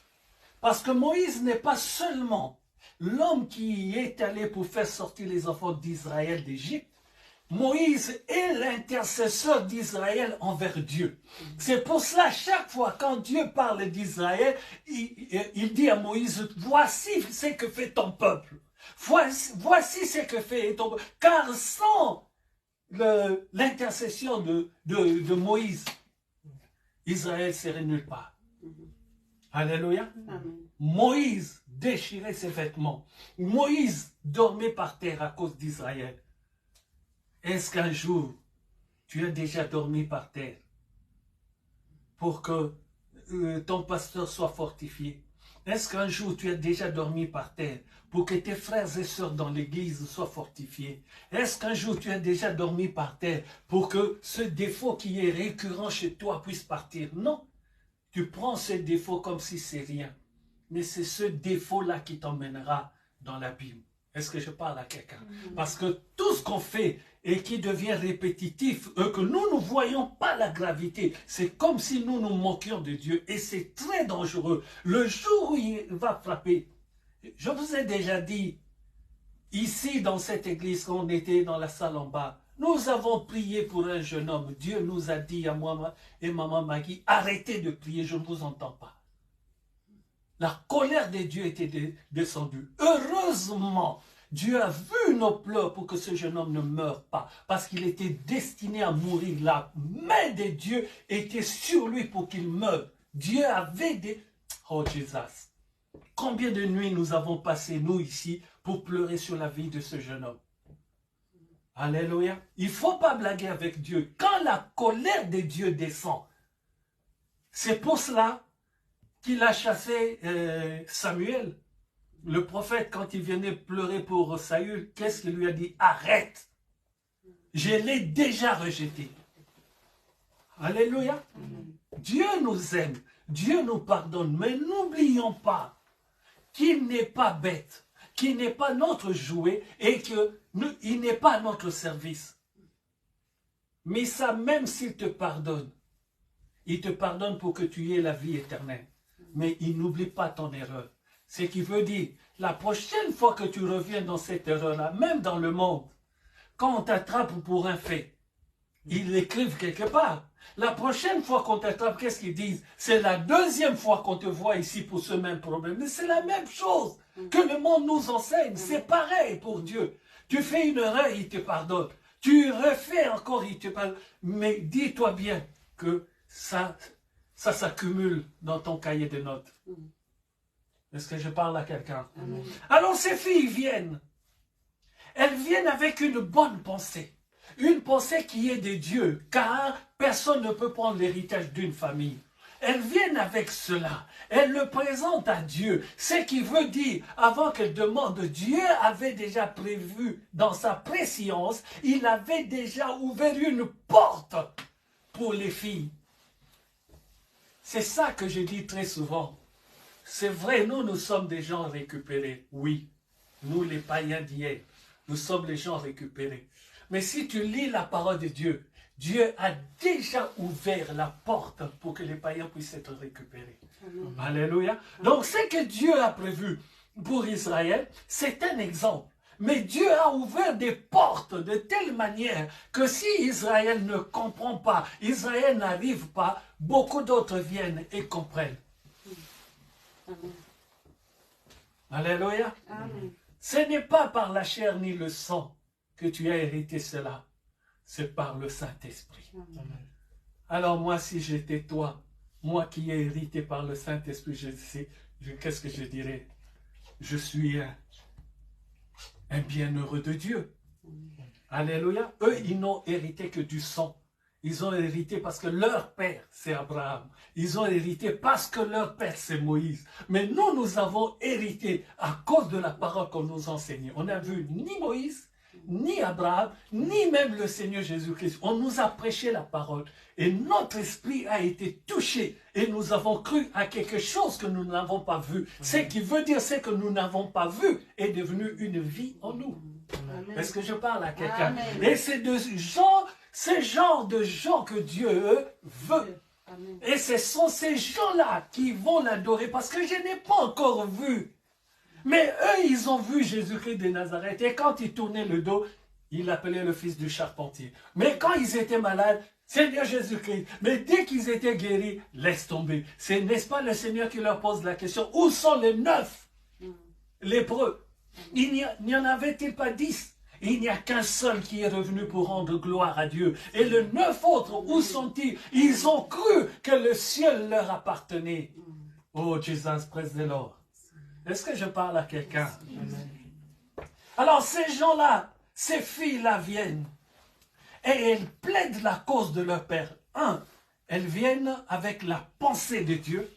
Parce que Moïse n'est pas seulement l'homme qui est allé pour faire sortir les enfants d'Israël d'Égypte. Moïse est l'intercesseur d'Israël envers Dieu. C'est pour cela, chaque fois quand Dieu parle d'Israël, il dit à Moïse: voici ce que fait ton peuple. Voici ce que fait ton peuple. Car sans l'intercession de Moïse, Israël serait nulle part. Alléluia. Amen. Moïse déchirait ses vêtements. Moïse dormait par terre à cause d'Israël. Est-ce qu'un jour, tu as déjà dormi par terre pour que ton pasteur soit fortifié? Est-ce qu'un jour, tu as déjà dormi par terre pour que tes frères et sœurs dans l'église soient fortifiés? Est-ce qu'un jour, tu as déjà dormi par terre pour que ce défaut qui est récurrent chez toi puisse partir? Non. Tu prends ce défaut comme si c'est rien. Mais c'est ce défaut-là qui t'emmènera dans l'abîme. Est-ce que je parle à quelqu'un? Parce que tout ce qu'on fait et qui devient répétitif, que nous ne voyons pas la gravité, c'est comme si nous nous moquions de Dieu. Et c'est très dangereux. Le jour où il va frapper, je vous ai déjà dit, ici dans cette église, quand on était dans la salle en bas, nous avons prié pour un jeune homme. Dieu nous a dit à moi et maman Maggie: arrêtez de prier, je ne vous entends pas. La colère de Dieu était descendue. Heureusement Dieu a vu nos pleurs pour que ce jeune homme ne meure pas, parce qu'il était destiné à mourir. La main de Dieu était sur lui pour qu'il meure. Dieu avait des... Oh Jésus, combien de nuits nous avons passé, nous ici, pour pleurer sur la vie de ce jeune homme. Alléluia. Il ne faut pas blaguer avec Dieu. Quand la colère de Dieu descend, c'est pour cela qu'il a chassé Samuel. Le prophète, quand il venait pleurer pour Saül, qu'est-ce qu'il lui a dit? Arrête! Je l'ai déjà rejeté. Alléluia. Dieu nous aime, Dieu nous pardonne, mais n'oublions pas qu'il n'est pas bête, qu'il n'est pas notre jouet et qu'il n'est pas à notre service. Mais ça, même s'il te pardonne, il te pardonne pour que tu aies la vie éternelle. Mais il n'oublie pas ton erreur. Ce qui veut dire, la prochaine fois que tu reviens dans cette erreur-là, même dans le monde, quand on t'attrape pour un fait, ils l'écrivent quelque part. La prochaine fois qu'on t'attrape, qu'est-ce qu'ils disent? C'est la deuxième fois qu'on te voit ici pour ce même problème. Mais c'est la même chose que le monde nous enseigne. C'est pareil pour Dieu. Tu fais une erreur, il te pardonne. Tu refais encore, il te pardonne. Mais dis-toi bien que ça s'accumule dans ton cahier de notes. Est-ce que je parle à quelqu'un? Alors ces filles viennent. Elles viennent avec une bonne pensée. Une pensée qui est de Dieu, car personne ne peut prendre l'héritage d'une famille. Elles viennent avec cela. Elles le présentent à Dieu. Ce qui veut dire, avant qu'elles demandent, Dieu avait déjà prévu dans sa préscience, il avait déjà ouvert une porte pour les filles. C'est ça que je dis très souvent. C'est vrai, nous sommes des gens récupérés. Oui, nous les païens d'hier, nous sommes les gens récupérés. Mais si tu lis la parole de Dieu, Dieu a déjà ouvert la porte pour que les païens puissent être récupérés. Amen. Alléluia. Donc ce que Dieu a prévu pour Israël, c'est un exemple. Mais Dieu a ouvert des portes de telle manière que si Israël ne comprend pas, Israël n'arrive pas, beaucoup d'autres viennent et comprennent. Amen. Alléluia. Amen. Ce n'est pas par la chair ni le sang que tu as hérité cela, c'est par le Saint-Esprit. Alors moi, si j'étais toi, moi qui ai hérité par le Saint-Esprit, qu'est-ce que je dirais? Je suis un bienheureux de Dieu. Alléluia. Eux, ils n'ont hérité que du sang. Ils ont hérité parce que leur père, c'est Abraham. Ils ont hérité parce que leur père, c'est Moïse. Mais nous, nous avons hérité à cause de la parole qu'on nous enseignait. On n'a vu ni Moïse, ni Abraham, ni même le Seigneur Jésus-Christ. On nous a prêché la parole et notre esprit a été touché et nous avons cru à quelque chose que nous n'avons pas vu. Ce qui veut dire c'est que nous n'avons pas vu est devenu une vie en nous. Est-ce que je parle à quelqu'un? Et c'est de ce genre de gens que Dieu veut. Et ce sont ces gens-là qui vont l'adorer parce que je n'ai pas encore vu. Mais eux, ils ont vu Jésus-Christ de Nazareth. Et quand ils tournaient le dos, ils l'appelaient le fils du charpentier. Mais quand ils étaient malades, Seigneur Jésus-Christ. Mais dès qu'ils étaient guéris, laisse tomber. C'est, n'est-ce pas, le Seigneur qui leur pose la question, où sont les 9 lépreux? Il n'y en avait-il pas 10? Il n'y a qu'un seul qui est revenu pour rendre gloire à Dieu. Et les 9 autres, où sont-ils? Ils ont cru que le ciel leur appartenait. Oh, Jesus, praise the Lord. Est-ce que je parle à quelqu'un? Alors ces gens-là, ces filles-là viennent et elles plaident la cause de leur père. Elles viennent avec la pensée de Dieu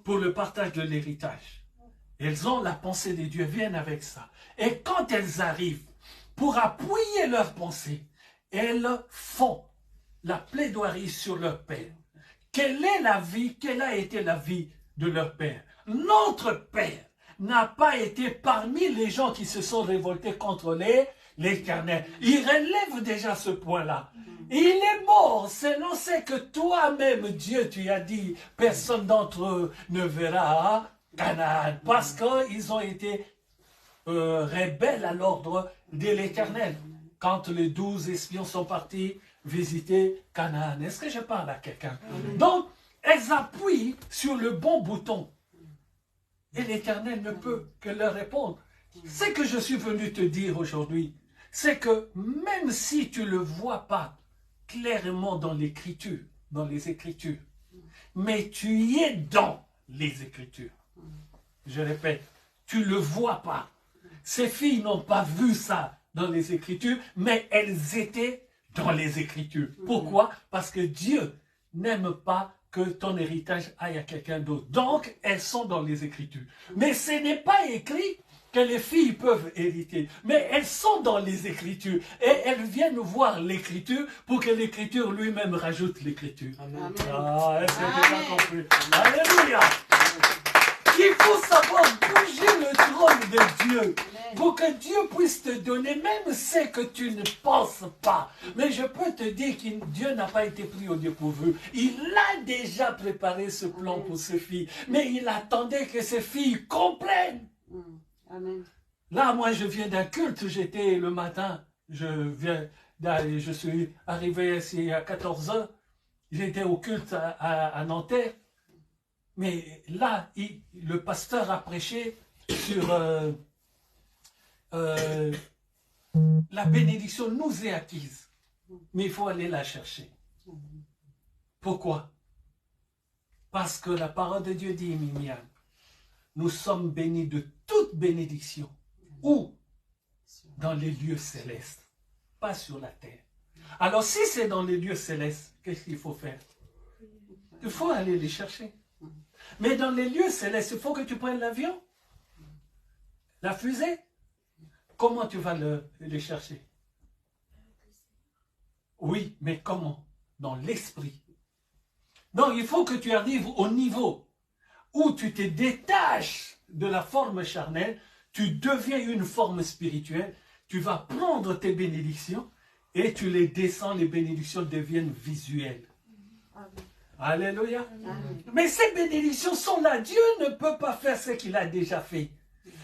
pour le partage de l'héritage. Elles ont la pensée de Dieu, viennent avec ça. Et quand elles arrivent pour appuyer leur pensée, elles font la plaidoirie sur leur père. Quelle est la vie, quelle a été la vie de leur père? Notre père n'a pas été parmi les gens qui se sont révoltés contre l'Éternel. Il relève déjà ce point-là. Il est mort selon ce que toi-même, Dieu, tu as dit. Personne d'entre eux ne verra Canaan. Parce qu'ils ont été rebelles à l'ordre de l'Éternel. Quand les 12 espions sont partis visiter Canaan. Est-ce que je parle à quelqu'un? Donc, elles appuient sur le bon bouton. Et l'Éternel ne peut que leur répondre. Ce que je suis venu te dire aujourd'hui, c'est que même si tu ne le vois pas clairement dans l'écriture, dans les Écritures, mais tu y es dans les Écritures. Je répète, tu ne le vois pas. Ces filles n'ont pas vu ça dans les Écritures, mais elles étaient dans les Écritures. Pourquoi? Parce que Dieu n'aime pas que ton héritage aille à quelqu'un d'autre. Donc, elles sont dans les Écritures. Mais ce n'est pas écrit que les filles peuvent hériter, mais elles sont dans les Écritures et elles viennent voir l'Écriture pour que l'Écriture lui-même rajoute l'Écriture. Amen. Ah, est-ce que tu as compris? Alléluia! Il faut savoir bouger le trône de Dieu pour que Dieu puisse te donner même ce que tu ne penses pas. Mais je peux te dire que Dieu n'a pas été pris au dépourvu. Il a déjà préparé ce plan pour ses filles, mais il attendait que ses filles comprennent. Amen. Là, moi, je viens d'un culte. J'étais le matin. Je suis arrivé ici à 14 h. J'étais au culte à Nanterre. Mais là, le pasteur a prêché sur la bénédiction nous est acquise. Mais il faut aller la chercher. Pourquoi? Parce que la parole de Dieu dit, Mimiam, nous sommes bénis de toute bénédiction. Où? Dans les lieux célestes, pas sur la terre. Alors si c'est dans les lieux célestes, qu'est-ce qu'il faut faire? Il faut aller les chercher. Mais dans les lieux célestes, il faut que tu prennes l'avion, la fusée. Comment tu vas les chercher? Oui, mais comment? Dans l'esprit. Donc il faut que tu arrives au niveau où tu te détaches de la forme charnelle, tu deviens une forme spirituelle, tu vas prendre tes bénédictions et tu les descends, les bénédictions deviennent visuelles. Alléluia. Mais ces bénédictions sont là. Dieu ne peut pas faire ce qu'il a déjà fait.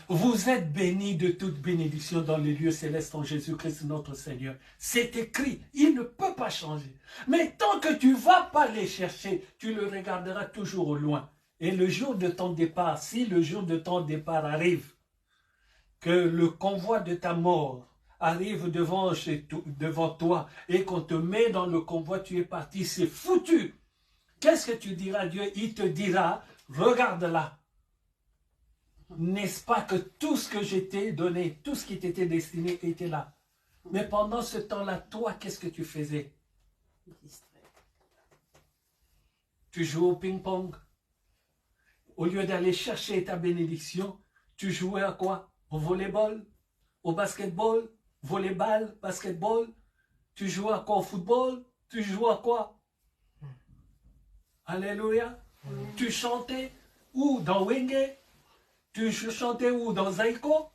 Vous êtes bénis de toute bénédiction dans les lieux célestes en Jésus-Christ notre Seigneur. C'est écrit. Il ne peut pas changer. Mais tant que tu ne vas pas les chercher, tu le regarderas toujours au loin. Et le jour de ton départ, si le jour de ton départ arrive, que le convoi de ta mort arrive devant toi et qu'on te met dans le convoi, tu es parti, c'est foutu. Qu'est-ce que tu diras à Dieu? Il te dira, regarde là. N'est-ce pas que tout ce que je t'ai donné, tout ce qui t'était destiné était là? Mais pendant ce temps-là, toi, qu'est-ce que tu faisais? Tu jouais au ping-pong. Au lieu d'aller chercher ta bénédiction, tu jouais à quoi? Au volleyball, au basketball, volleyball, basketball. Tu jouais à quoi? Au football? Tu jouais à quoi? Alléluia. Tu chantais où? Dans Wenge? Tu chantais où? Dans Zaiko?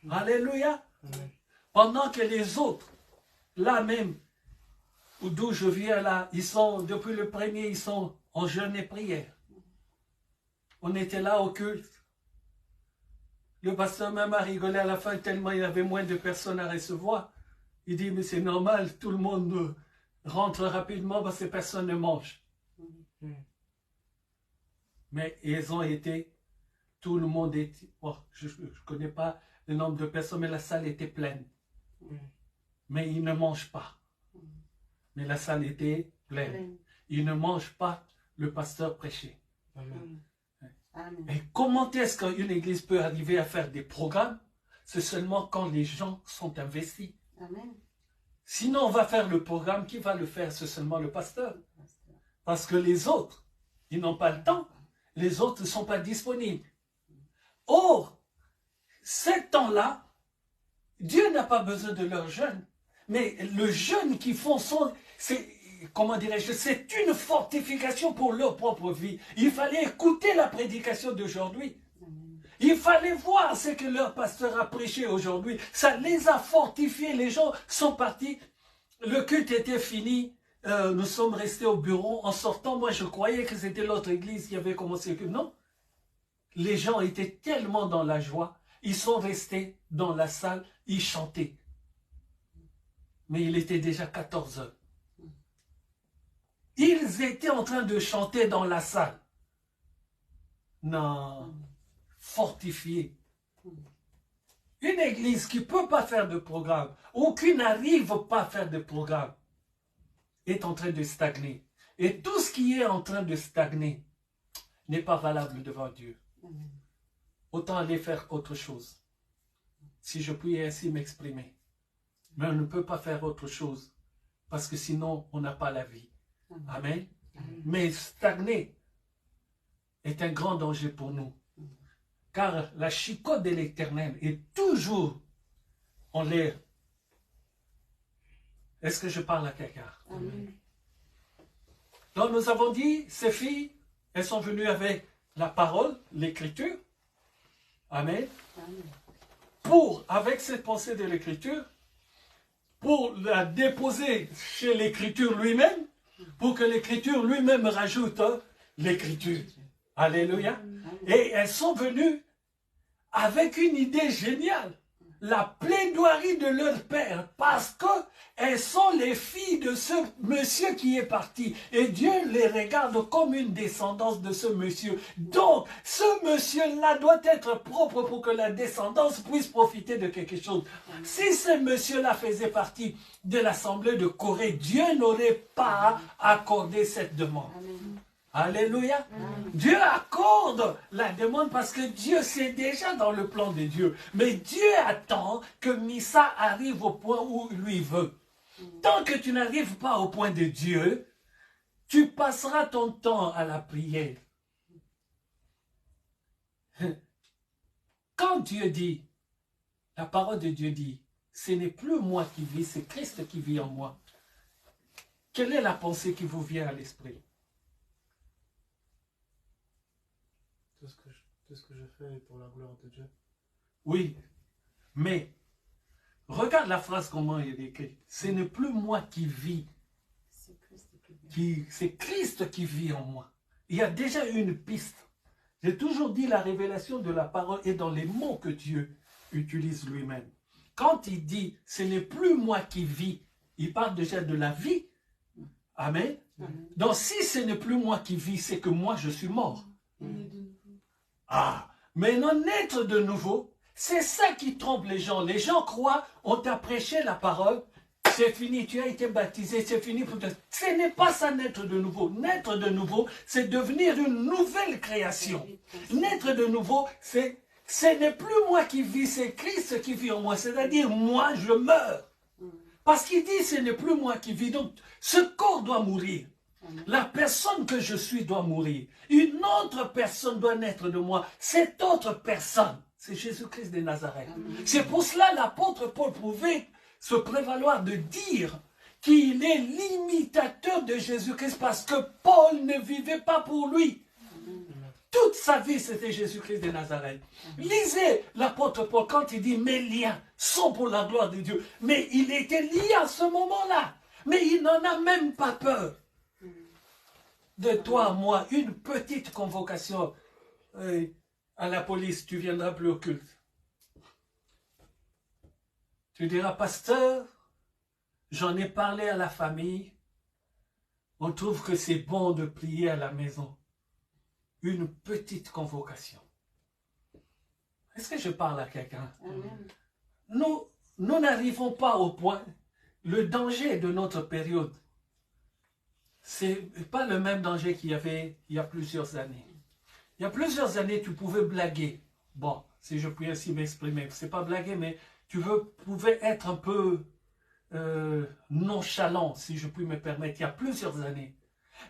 Alléluia. Pendant que les autres, là même, d'où je viens là, ils sont, depuis le premier, ils sont en jeûne et prière. On était là au culte. Le pasteur même a rigolé à la fin tellement il y avait moins de personnes à recevoir. Il dit, mais c'est normal, tout le monde rentre rapidement parce que personne ne mange. Mais ils ont été, tout le monde était, oh, je ne connais pas le nombre de personnes, mais la salle était pleine. Mais ils ne mangent pas. Mais la salle était pleine. Ils ne mangent pas, le pasteur prêchait. Amen. Et comment est-ce qu'une église peut arriver à faire des programmes? C'est seulement quand les gens sont investis. Amen. Sinon, on va faire le programme, qui va le faire? C'est seulement le pasteur. Parce que les autres, ils n'ont pas le temps. Les autres ne sont pas disponibles. Or, ce temps-là, Dieu n'a pas besoin de leur jeûne. Mais le jeûne qu'ils font, c'est, comment dirais-je, c'est une fortification pour leur propre vie. Il fallait écouter la prédication d'aujourd'hui. Il fallait voir ce que leur pasteur a prêché aujourd'hui. Ça les a fortifiés. Les gens sont partis. Le culte était fini. Nous sommes restés au bureau. En sortant, moi, je croyais que c'était l'autre église qui avait commencé le culte. Non. Les gens étaient tellement dans la joie. Ils sont restés dans la salle. Ils chantaient. Mais il était déjà 14 heures. Ils étaient en train de chanter dans la salle. Non. Fortifiés. Une église qui ne peut pas faire de programme, ou qui n'arrive pas à faire de programme, est en train de stagner. Et tout ce qui est en train de stagner n'est pas valable devant Dieu. Autant aller faire autre chose, si je puis ainsi m'exprimer. Mais on ne peut pas faire autre chose, parce que sinon, on n'a pas la vie. Amen. Mais stagner est un grand danger pour nous. Car la chicote de l'Éternel est toujours en l'air. Est-ce que je parle à quelqu'un? Donc nous avons dit, ces filles, elles sont venues avec la parole, l'écriture. Amen. Pour, avec cette pensée de l'écriture, pour la déposer chez l'écriture lui-même, pour que l'écriture lui-même rajoute l'écriture. Alléluia. Et elles sont venues avec une idée géniale. La plaidoirie de leur père, parce qu'elles sont les filles de ce monsieur qui est parti. Et Dieu les regarde comme une descendance de ce monsieur. Donc, ce monsieur-là doit être propre pour que la descendance puisse profiter de quelque chose. Si ce monsieur-là faisait partie de l'assemblée de Corée, Dieu n'aurait pas accordé cette demande. Alléluia. Dieu accorde la demande parce que Dieu, c'est déjà dans le plan de Dieu. Mais Dieu attend que Missa arrive au point où lui veut. Tant que tu n'arrives pas au point de Dieu, tu passeras ton temps à la prière. Quand Dieu dit, la parole de Dieu dit, ce n'est plus moi qui vis, c'est Christ qui vit en moi. Quelle est la pensée qui vous vient à l'esprit? Tout ce que je fais est pour la gloire de Dieu. Oui, mais regarde la phrase comment elle est écrite. Ce n'est plus moi qui vis, c'est Christ qui vit en moi. Il y a déjà une piste. J'ai toujours dit la révélation de la parole est dans les mots que Dieu utilise lui-même. Quand il dit ce n'est plus moi qui vis, il parle déjà de la vie. Amen. Donc si ce n'est plus moi qui vis, c'est que moi je suis mort. Ah, mais non naître de nouveau, c'est ça qui trompe les gens. Les gens croient, on t'a prêché la parole, c'est fini, tu as été baptisé, c'est fini pour toi. Ce n'est pas ça naître de nouveau. Naître de nouveau, c'est devenir une nouvelle création. Naître de nouveau, ce n'est plus moi qui vis, c'est Christ qui vit en moi. C'est-à-dire, moi, je meurs. Parce qu'il dit, ce n'est plus moi qui vis. Donc, ce corps doit mourir. La personne que je suis doit mourir. Une autre personne doit naître de moi. Cette autre personne, c'est Jésus-Christ de Nazareth. C'est pour cela l'apôtre Paul pouvait se prévaloir de dire qu'il est l'imitateur de Jésus-Christ parce que Paul ne vivait pas pour lui. Toute sa vie, c'était Jésus-Christ de Nazareth. Lisez l'apôtre Paul quand il dit « mes liens sont pour la gloire de Dieu ». Mais il était lié à ce moment-là. Mais il n'en a même pas peur. De toi à moi, une petite convocation à la police, tu viendras plus au culte. Tu diras, pasteur, j'en ai parlé à la famille, on trouve que c'est bon de prier à la maison. Une petite convocation. Est-ce que je parle à quelqu'un? Nous n'arrivons pas au point, le danger de notre période, c'est pas le même danger qu'il y avait il y a plusieurs années. Il y a plusieurs années, tu pouvais blaguer. Bon, si je puis ainsi m'exprimer, c'est pas blaguer, mais tu pouvais être un peu nonchalant, si je puis me permettre, il y a plusieurs années.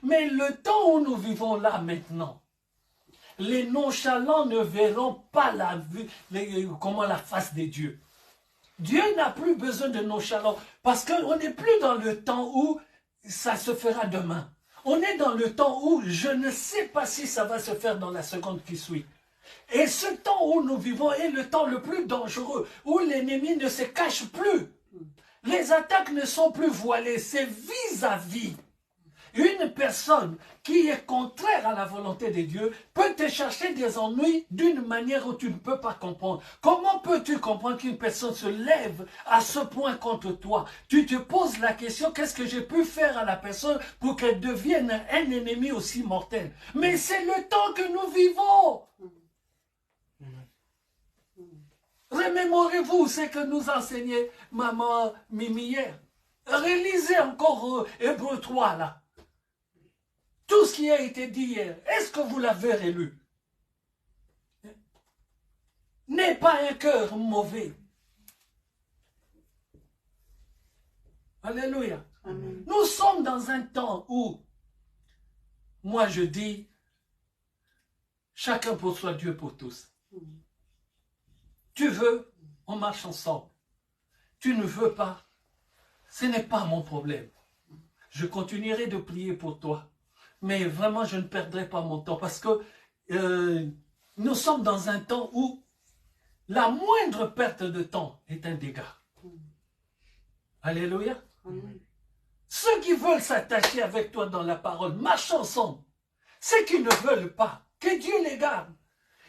Mais le temps où nous vivons là maintenant, les nonchalants ne verront pas comment la face de Dieu. Dieu n'a plus besoin de nonchalants, parce qu'on n'est plus dans le temps où ça se fera demain. On est dans le temps où je ne sais pas si ça va se faire dans la seconde qui suit. Et ce temps où nous vivons est le temps le plus dangereux, où l'ennemi ne se cache plus. Les attaques ne sont plus voilées, c'est vis-à-vis. Une personne qui est contraire à la volonté de Dieu peut te chercher des ennuis d'une manière où tu ne peux pas comprendre. Comment peux-tu comprendre qu'une personne se lève à ce point contre toi? Tu te poses la question, qu'est-ce que j'ai pu faire à la personne pour qu'elle devienne un ennemi aussi mortel? Mais c'est le temps que nous vivons. Remémorez-vous ce que nous enseignait maman Mimi hier. Relisez encore Hébreux 3 là. Tout ce qui a été dit hier, est-ce que vous l'avez relu? N'aie pas un cœur mauvais. Alléluia. Amen. Nous sommes dans un temps où, moi je dis, chacun pour soi, Dieu pour tous. Tu veux, on marche ensemble. Tu ne veux pas, ce n'est pas mon problème. Je continuerai de prier pour toi. Mais vraiment, je ne perdrai pas mon temps parce que nous sommes dans un temps où la moindre perte de temps est un dégât. Alléluia. Amen. Ceux qui veulent s'attacher avec toi dans la parole, marchent ensemble. Ceux qui ne veulent pas, que Dieu les garde.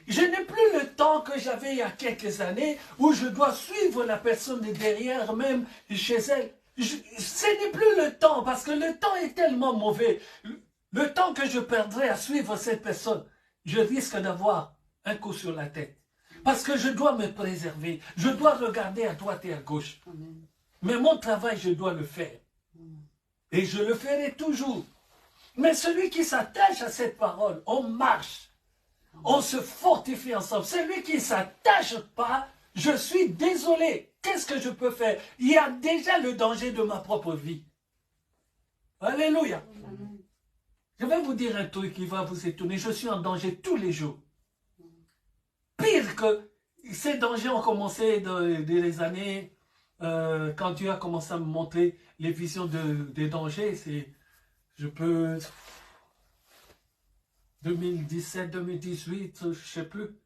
Je n'ai plus le temps que j'avais il y a quelques années où je dois suivre la personne derrière, même chez elle. Ce n'est plus le temps parce que le temps est tellement mauvais. Le temps que je perdrai à suivre cette personne, je risque d'avoir un coup sur la tête. Parce que je dois me préserver. Je dois regarder à droite et à gauche. Amen. Mais mon travail, je dois le faire. Et je le ferai toujours. Mais celui qui s'attache à cette parole, on marche. On se fortifie ensemble. Celui qui ne s'attache pas, je suis désolé. Qu'est-ce que je peux faire? Il y a déjà le danger de ma propre vie. Alléluia. Amen. Je vais vous dire un truc qui va vous étonner. Je suis en danger tous les jours. Pire que ces dangers ont commencé dans les années, quand Dieu a commencé à me montrer les visions des dangers. Je peux... 2017, 2018, je ne sais plus.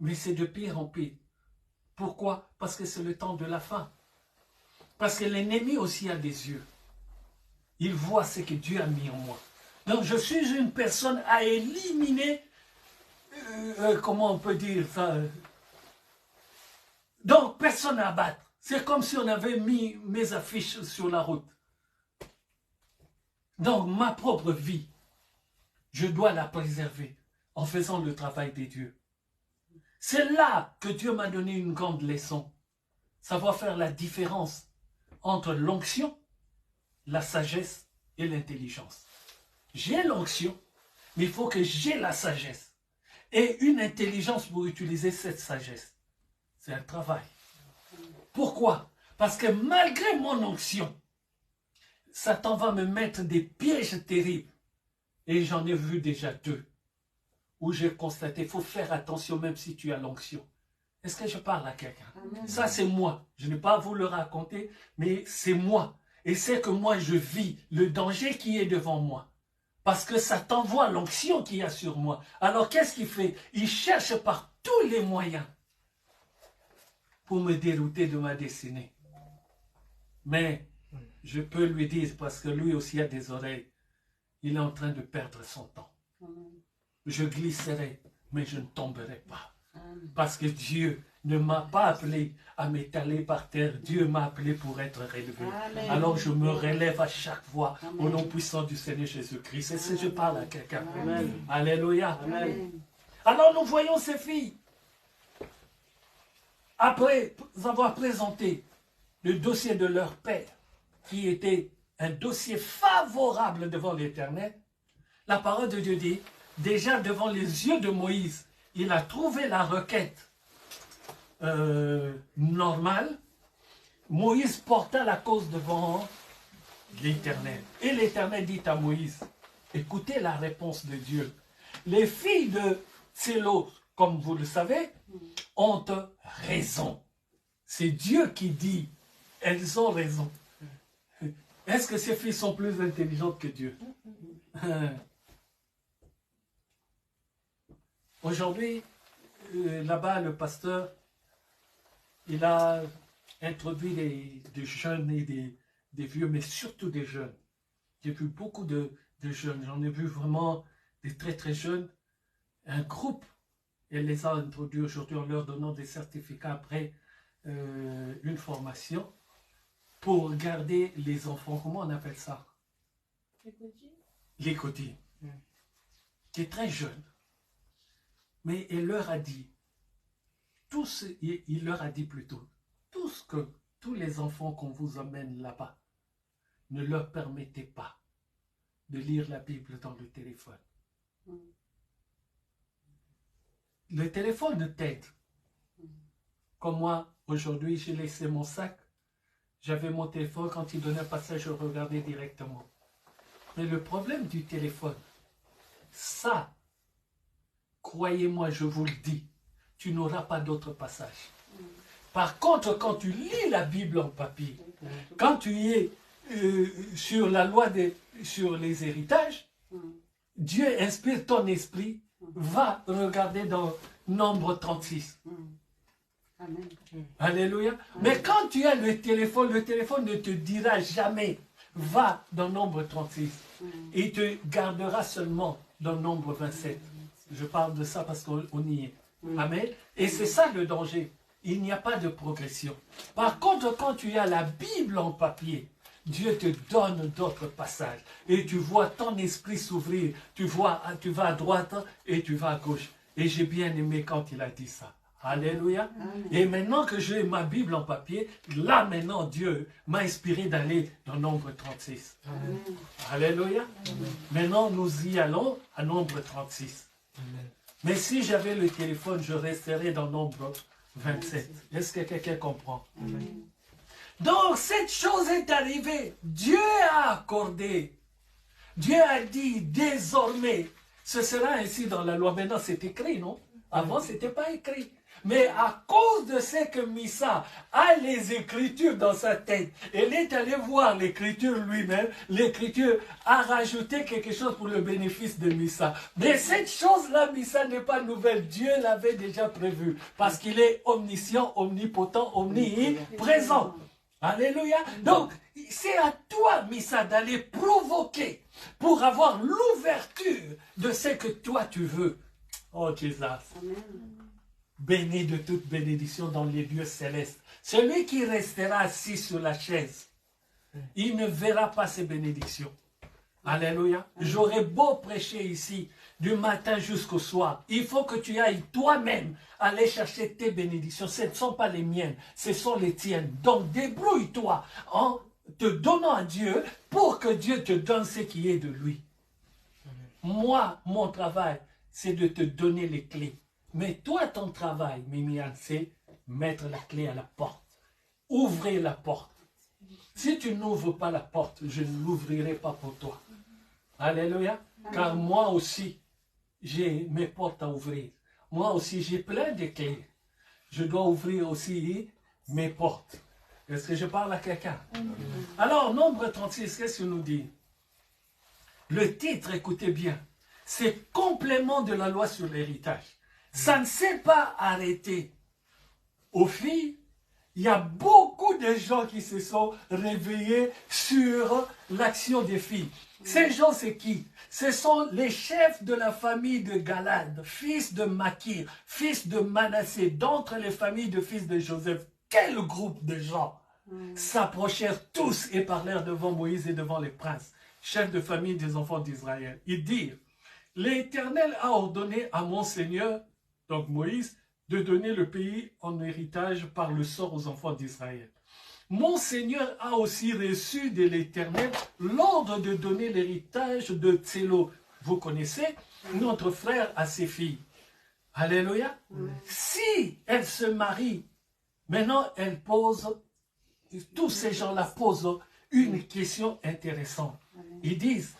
Mais c'est de pire en pire. Pourquoi? Parce que c'est le temps de la fin. Parce que l'ennemi aussi a des yeux. Il voit ce que Dieu a mis en moi. Donc je suis une personne à éliminer, comment on peut dire ça? Donc personne à abattre. C'est comme si on avait mis mes affiches sur la route. Donc ma propre vie, je dois la préserver en faisant le travail des dieux. C'est là que Dieu m'a donné une grande leçon. Savoir faire la différence entre l'onction, la sagesse et l'intelligence. J'ai l'onction, mais il faut que j'ai la sagesse et une intelligence pour utiliser cette sagesse. C'est un travail. Pourquoi? Parce que malgré mon onction, Satan va me mettre des pièges terribles. Et j'en ai vu déjà 2, où j'ai constaté, il faut faire attention même si tu as l'onction. Est-ce que je parle à quelqu'un? Ça c'est moi, je n'ai pas à vous le raconter, mais c'est moi. Et c'est que moi je vis le danger qui est devant moi. Parce que Satan voit l'onction qu'il y a sur moi. Alors qu'est-ce qu'il fait? Il cherche par tous les moyens pour me dérouter de ma destinée. Mais je peux lui dire, parce que lui aussi a des oreilles, il est en train de perdre son temps. Je glisserai, mais je ne tomberai pas. Parce que Dieu ne m'a pas appelé à m'étaler par terre. Dieu m'a appelé pour être relevé. Amen. Alors je me relève à chaque fois au nom puissant du Seigneur Jésus-Christ. C'est ce que je parle à quelqu'un. Alléluia. Amen. Alors nous voyons ces filles. Après avoir présenté le dossier de leur père, qui était un dossier favorable devant l'Éternel, la parole de Dieu dit, déjà devant les yeux de Moïse, il a trouvé la requête normale. Moïse porta la cause devant l'Éternel. Et l'Éternel dit à Moïse, écoutez la réponse de Dieu. Les filles de Tsélo, comme vous le savez, ont raison. C'est Dieu qui dit, elles ont raison. Est-ce que ces filles sont plus intelligentes que Dieu? Aujourd'hui, là-bas, le pasteur, il a introduit des jeunes et des vieux, mais surtout des jeunes. J'ai vu beaucoup de jeunes. J'en ai vu vraiment des très très jeunes. Un groupe, elle les a introduits aujourd'hui en leur donnant des certificats après une formation. Pour garder les enfants, comment on appelle ça? Les cotines. Qui est très jeune. Mais elle leur a dit, il leur a dit plutôt, tous les enfants qu'on vous emmène là-bas, ne leur permettez pas de lire la Bible dans le téléphone. Le téléphone t'aide. Comme moi, aujourd'hui, j'ai laissé mon sac. J'avais mon téléphone, quand il donnait un passage, je regardais directement. Mais le problème du téléphone, ça, croyez-moi, je vous le dis, tu n'auras pas d'autre passage. Par contre, quand tu lis la Bible en papier, quand tu es sur la loi, sur les héritages, Dieu inspire ton esprit, va regarder dans Nombre 36. Amen. Alléluia. Mais quand tu as le téléphone ne te dira jamais, va dans Nombre 36. Et il te gardera seulement dans Nombre 27. Je parle de ça parce qu'on y est. Amen. Et c'est ça le danger. Il n'y a pas de progression. Par contre, quand tu as la Bible en papier, Dieu te donne d'autres passages. Et tu vois ton esprit s'ouvrir. Tu vas à droite et tu vas à gauche. Et j'ai bien aimé quand il a dit ça. Alléluia. Amen. Et maintenant que j'ai ma Bible en papier, là maintenant Dieu m'a inspiré d'aller dans Nombre 36. Amen. Alléluia. Amen. Maintenant nous y allons à Nombre 36. Amen. Mais si j'avais le téléphone, je resterais dans Nombre 27. Est-ce que quelqu'un comprend? Amen. Donc cette chose est arrivée. Dieu a accordé. Dieu a dit désormais. Ce sera ainsi dans la loi. Maintenant c'est écrit, non? Avant ce n'était pas écrit. Mais à cause de ce que Missa a les Écritures dans sa tête, elle est allée voir l'Écriture lui-même, l'Écriture a rajouté quelque chose pour le bénéfice de Missa. Mais cette chose-là, Missa n'est pas nouvelle, Dieu l'avait déjà prévu, parce qu'il est omniscient, omnipotent, omniprésent. Alléluia. Donc, c'est à toi, Missa, d'aller provoquer pour avoir l'ouverture de ce que toi tu veux. Oh, Jésus. Amen. Béni de toute bénédiction dans les lieux célestes. Celui qui restera assis sur la chaise, il ne verra pas ces bénédictions. Alléluia. J'aurais beau prêcher ici du matin jusqu'au soir. Il faut que tu ailles toi-même aller chercher tes bénédictions. Ce ne sont pas les miennes, ce sont les tiennes. Donc débrouille-toi en te donnant à Dieu pour que Dieu te donne ce qui est de lui. Moi, mon travail, c'est de te donner les clés. Mais toi, ton travail, Mimiane, c'est mettre la clé à la porte. Ouvrir la porte. Si tu n'ouvres pas la porte, je ne l'ouvrirai pas pour toi. Alléluia. Car moi aussi, j'ai mes portes à ouvrir. Moi aussi, j'ai plein de clés. Je dois ouvrir aussi mes portes. Est-ce que je parle à quelqu'un? Alors, Nombre 36, qu'est-ce qu'il nous dit? Le titre, écoutez bien, c'est complément de la loi sur l'héritage. Ça ne s'est pas arrêté aux filles. Il y a beaucoup de gens qui se sont réveillés sur l'action des filles. Ces gens, c'est qui? Ce sont les chefs de la famille de Galad, fils de Makir, fils de Manassé, d'entre les familles de fils de Joseph. Quel groupe de gens s'approchèrent tous et parlèrent devant Moïse et devant les princes, chefs de famille des enfants d'Israël. Ils dirent, l'Éternel a ordonné à mon Seigneur, donc Moïse, de donner le pays en héritage par le sort aux enfants d'Israël. Mon Seigneur a aussi reçu de l'Éternel l'ordre de donner l'héritage de Tsélo. Vous connaissez, notre frère à ses filles. Alléluia. Si elle se marie, maintenant elle pose, tous ces gens-là posent une question intéressante. Ils disent,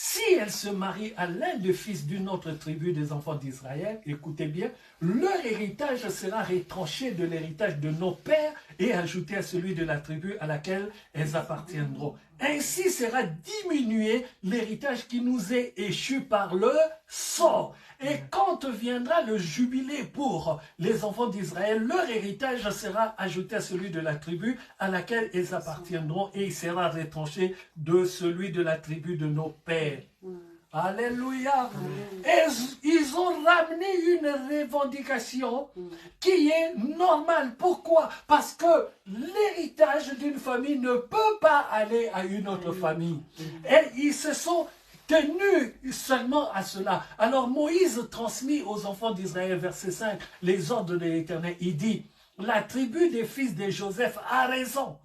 si elle se marie à l'un des fils d'une autre tribu des enfants d'Israël, écoutez bien, leur héritage sera retranché de l'héritage de nos pères et ajouté à celui de la tribu à laquelle elles appartiendront. Ainsi sera diminué l'héritage qui nous est échu par le sort. Et quand viendra le jubilé pour les enfants d'Israël, leur héritage sera ajouté à celui de la tribu à laquelle ils appartiendront et il sera retranché de celui de la tribu de nos pères. Alléluia. Et ils ont ramené une revendication qui est normale. Pourquoi? Parce que l'héritage d'une famille ne peut pas aller à une autre famille. Et ils se sont tenu seulement à cela. Alors Moïse transmit aux enfants d'Israël, verset 5, les ordres de l'Éternel. Il dit, la tribu des fils de Joseph a raison.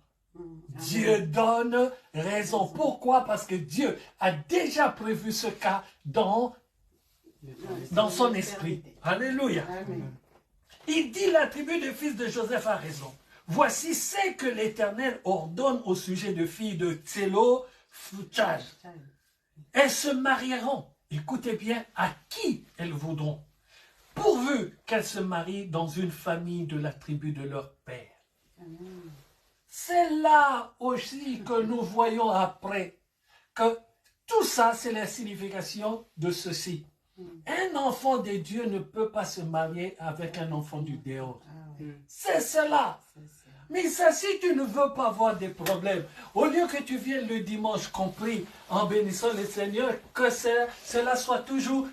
Dieu donne raison. Pourquoi? Parce que Dieu a déjà prévu ce cas dans son esprit. Alléluia. Il dit, la tribu des fils de Joseph a raison. Voici ce que l'Éternel ordonne au sujet de filles de Tsélo, Phuchaj. Elles se marieront, écoutez bien, à qui elles voudront, pourvu qu'elles se marient dans une famille de la tribu de leur père. C'est là aussi que nous voyons après que tout ça, c'est la signification de ceci. Un enfant de Dieu ne peut pas se marier avec un enfant du dehors. C'est cela. Mais ça, si tu ne veux pas avoir des problèmes, au lieu que tu viennes le dimanche compris en bénissant le Seigneur, que cela soit toujours,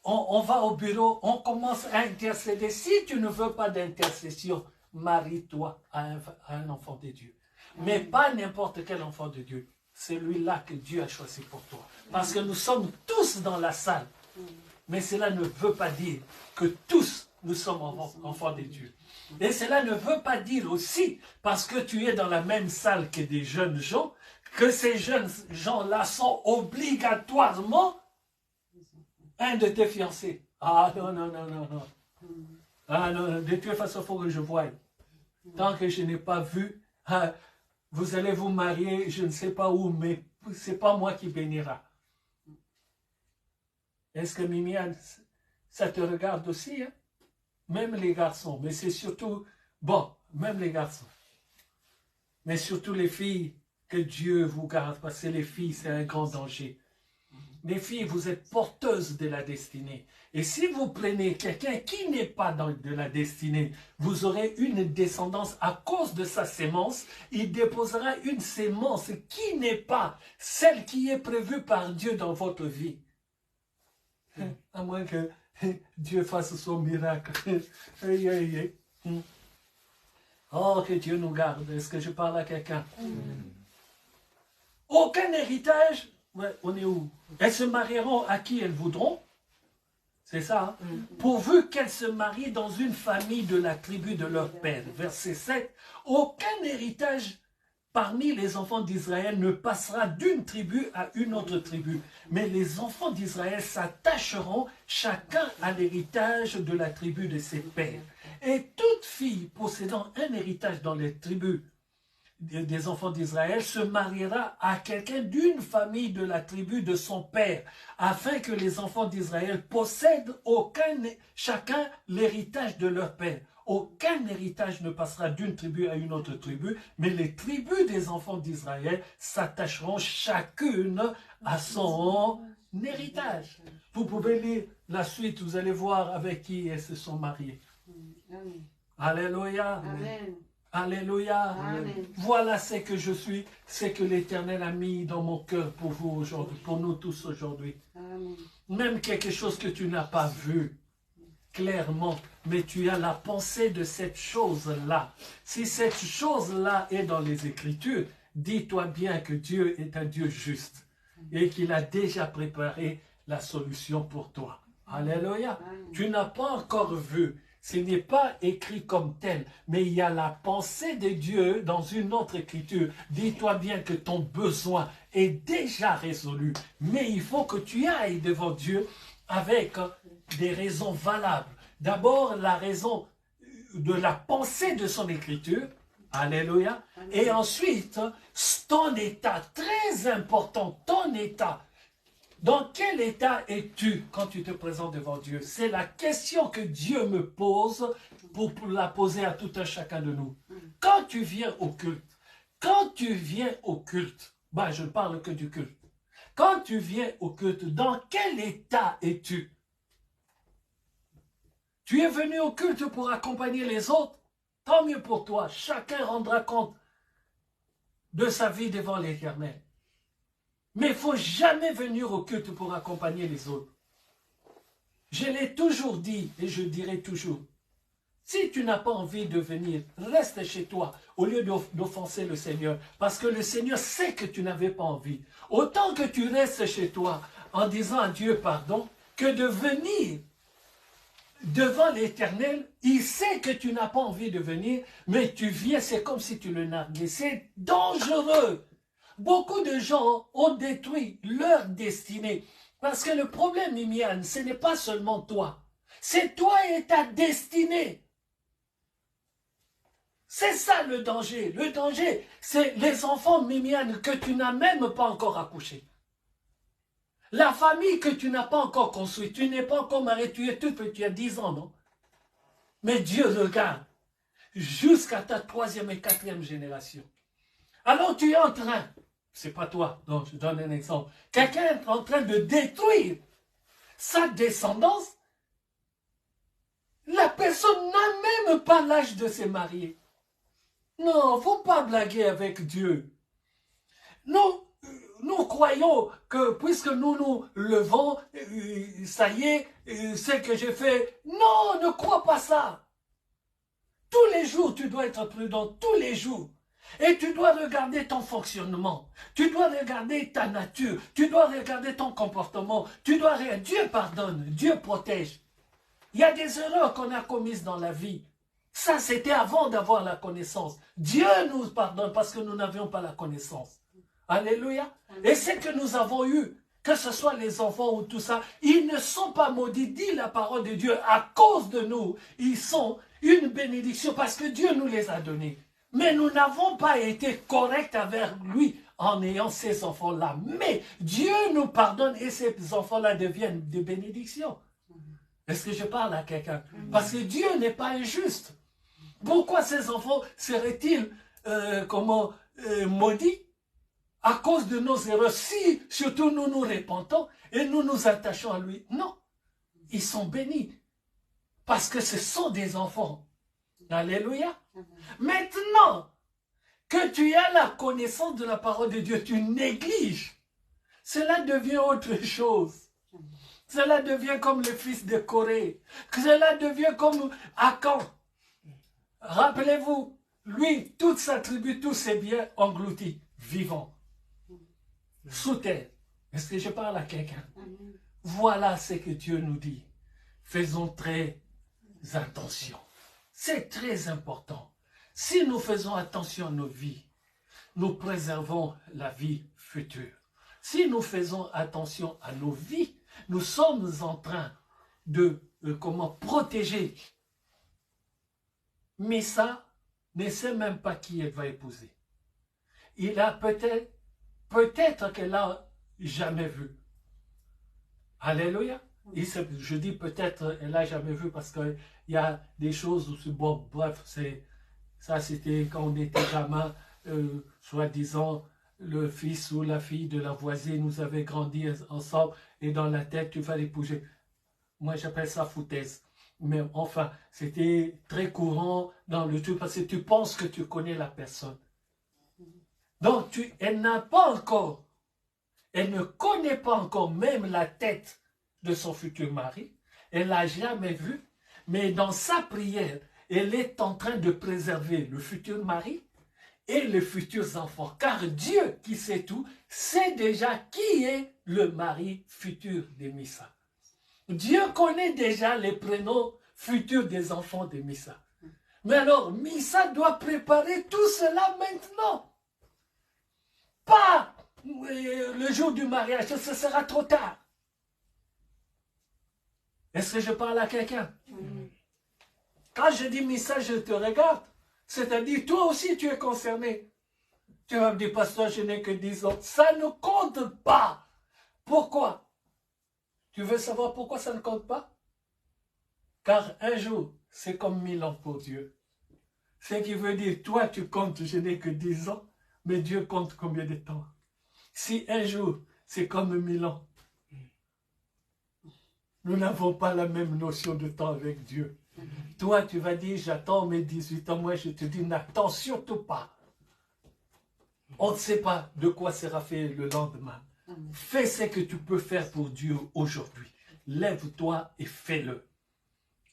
on va au bureau, on commence à intercéder. Si tu ne veux pas d'intercession, marie-toi à un enfant de Dieu. Mais pas n'importe quel enfant de Dieu. Celui-là que Dieu a choisi pour toi. Parce que nous sommes tous dans la salle. Mais cela ne veut pas dire que tous nous sommes enfants de Dieu. Et cela ne veut pas dire aussi, parce que tu es dans la même salle que des jeunes gens, que ces jeunes gens-là sont obligatoirement un de tes fiancés. Ah non, non, non, non, non. Ah non, de toute façon, il faut que je voie. Tant que je n'ai pas vu, vous allez vous marier, je ne sais pas où, mais ce n'est pas moi qui bénira. Est-ce que Mimiane, ça te regarde aussi, hein? Même les garçons, mais c'est surtout, bon, même les garçons, mais surtout les filles, que Dieu vous garde, parce que les filles, c'est un grand danger. Les filles, vous êtes porteuses de la destinée. Et si vous prenez quelqu'un qui n'est pas de la destinée, vous aurez une descendance à cause de sa sémence. Il déposera une sémence qui n'est pas celle qui est prévue par Dieu dans votre vie. À moins que Dieu fasse son miracle. Aïe, aïe, aïe. Oh, que Dieu nous garde. Est-ce que je parle à quelqu'un? Aucun héritage. Ouais, on est où? Elles se marieront à qui elles voudront. C'est ça. Hein? Pourvu qu'elles se marient dans une famille de la tribu de leur père. Verset 7. Aucun héritage parmi les enfants d'Israël ne passera d'une tribu à une autre tribu. Mais les enfants d'Israël s'attacheront chacun à l'héritage de la tribu de ses pères. Et toute fille possédant un héritage dans les tribus des enfants d'Israël se mariera à quelqu'un d'une famille de la tribu de son père, afin que les enfants d'Israël possèdent chacun l'héritage de leur père. Aucun héritage ne passera d'une tribu à une autre tribu, mais les tribus des enfants d'Israël s'attacheront chacune à son héritage. Vous pouvez lire la suite, vous allez voir avec qui elles se sont mariées. Alléluia. Amen. Alléluia. Amen. Voilà ce que je suis, ce que l'Éternel a mis dans mon cœur pour vous aujourd'hui, pour nous tous aujourd'hui. Même quelque chose que tu n'as pas vu clairement, mais tu as la pensée de cette chose-là. Si cette chose-là est dans les Écritures, dis-toi bien que Dieu est un Dieu juste et qu'il a déjà préparé la solution pour toi. Alléluia. Tu n'as pas encore vu. Ce n'est pas écrit comme tel, mais il y a la pensée de Dieu dans une autre écriture. Dis-toi bien que ton besoin est déjà résolu, mais il faut que tu ailles devant Dieu avec des raisons valables. D'abord, la raison de la pensée de son écriture, alléluia, et ensuite, ton état, très important, ton état. Dans quel état es-tu quand tu te présentes devant Dieu? C'est la question que Dieu me pose pour la poser à tout un chacun de nous. Quand tu viens au culte, bah, je ne parle que du culte. Quand tu viens au culte, dans quel état es-tu? Tu es venu au culte pour accompagner les autres? Tant mieux pour toi. Chacun rendra compte de sa vie devant l'Éternel. Mais il ne faut jamais venir au culte pour accompagner les autres. Je l'ai toujours dit et je dirai toujours. Si tu n'as pas envie de venir, reste chez toi au lieu d'offenser le Seigneur. Parce que le Seigneur sait que tu n'avais pas envie. Autant que tu restes chez toi en disant à Dieu pardon, que de venir devant l'Éternel, il sait que tu n'as pas envie de venir, mais tu viens, c'est comme si tu le narguais. C'est dangereux. Beaucoup de gens ont détruit leur destinée. Parce que le problème, Mimiane, ce n'est pas seulement toi. C'est toi et ta destinée. C'est ça le danger. Le danger, c'est les enfants, Mimiane, que tu n'as même pas encore accouchés. La famille que tu n'as pas encore construite. Tu n'es pas encore marié, tu es tout petit, tu as 10 ans, non? Mais Dieu regarde jusqu'à ta 3e et 4e génération. Alors tu es en train, c'est pas toi, non, je donne un exemple. Quelqu'un est en train de détruire sa descendance. La personne n'a même pas l'âge de se marier. Non, il ne faut pas blaguer avec Dieu. Nous croyons que puisque nous nous levons, ça y est, c'est que j'ai fait. Non, ne crois pas ça. Tous les jours, tu dois être prudent, tous les jours. Et tu dois regarder ton fonctionnement. Tu dois regarder ta nature. Tu dois regarder ton comportement. Dieu pardonne, Dieu protège. Il y a des erreurs qu'on a commises dans la vie. Ça, c'était avant d'avoir la connaissance. Dieu nous pardonne parce que nous n'avions pas la connaissance. Alléluia. Et c'est que nous avons eu, que ce soit les enfants ou tout ça, ils ne sont pas maudits, dit la parole de Dieu. À cause de nous, ils sont une bénédiction parce que Dieu nous les a donnés. Mais nous n'avons pas été corrects avec lui en ayant ces enfants-là. Mais Dieu nous pardonne et ces enfants-là deviennent des bénédictions. Est-ce que je parle à quelqu'un? Parce que Dieu n'est pas injuste. Pourquoi ces enfants seraient-ils maudits? À cause de nos erreurs. Si surtout nous nous repentons et nous nous attachons à lui. Non. Ils sont bénis. Parce que ce sont des enfants. Alléluia. Maintenant que tu as la connaissance de la parole de Dieu, tu négliges. Cela devient autre chose. Cela devient comme le fils de Corée. Cela devient comme Akan. Rappelez-vous, lui, toute sa tribu, tous ses biens engloutis, vivants, sous terre. Est-ce que je parle à quelqu'un? Voilà ce que Dieu nous dit. Faisons très attention. C'est très important. Si nous faisons attention à nos vies, nous préservons la vie future. Si nous faisons attention à nos vies, nous sommes en train de protéger. Mais ça ne sait même pas qui elle va épouser. Il a peut-être qu'elle n'a jamais vu. Alléluia. Je dis peut-être elle n'a jamais vu parce qu'il y a des choses où, bon, bref, ça c'était quand on était gamin, soi-disant, le fils ou la fille de la voisine, nous avait grandi ensemble et dans la tête, tu vas l'épouser. Moi, j'appelle ça foutaise. Mais enfin, c'était très courant dans le truc parce que tu penses que tu connais la personne. Donc, elle n'a pas encore, elle ne connaît pas encore même la tête de son futur mari. Elle l'a jamais vu. Mais dans sa prière, elle est en train de préserver le futur mari et les futurs enfants. Car Dieu, qui sait tout, sait déjà qui est le mari futur de Missa. Dieu connaît déjà les prénoms futurs des enfants de Missa. Mais alors, Missa doit préparer tout cela maintenant. Pas le jour du mariage, ce sera trop tard. Est-ce que je parle à quelqu'un? Quand je dis Missa, je te regarde. C'est-à-dire, toi aussi, tu es concerné. Tu vas me dire, pasteur, je n'ai que 10 ans. Ça ne compte pas. Pourquoi? Tu veux savoir pourquoi ça ne compte pas? Car un jour, c'est comme 1000 ans pour Dieu. Ce qui veut dire, toi, tu comptes, je n'ai que 10 ans, mais Dieu compte combien de temps? Si un jour, c'est comme 1000 ans, nous n'avons pas la même notion de temps avec Dieu. Toi, tu vas dire, j'attends mes 18 ans. Moi, je te dis, n'attends surtout pas. On ne sait pas de quoi sera fait le lendemain. Fais ce que tu peux faire pour Dieu aujourd'hui. Lève-toi et fais-le.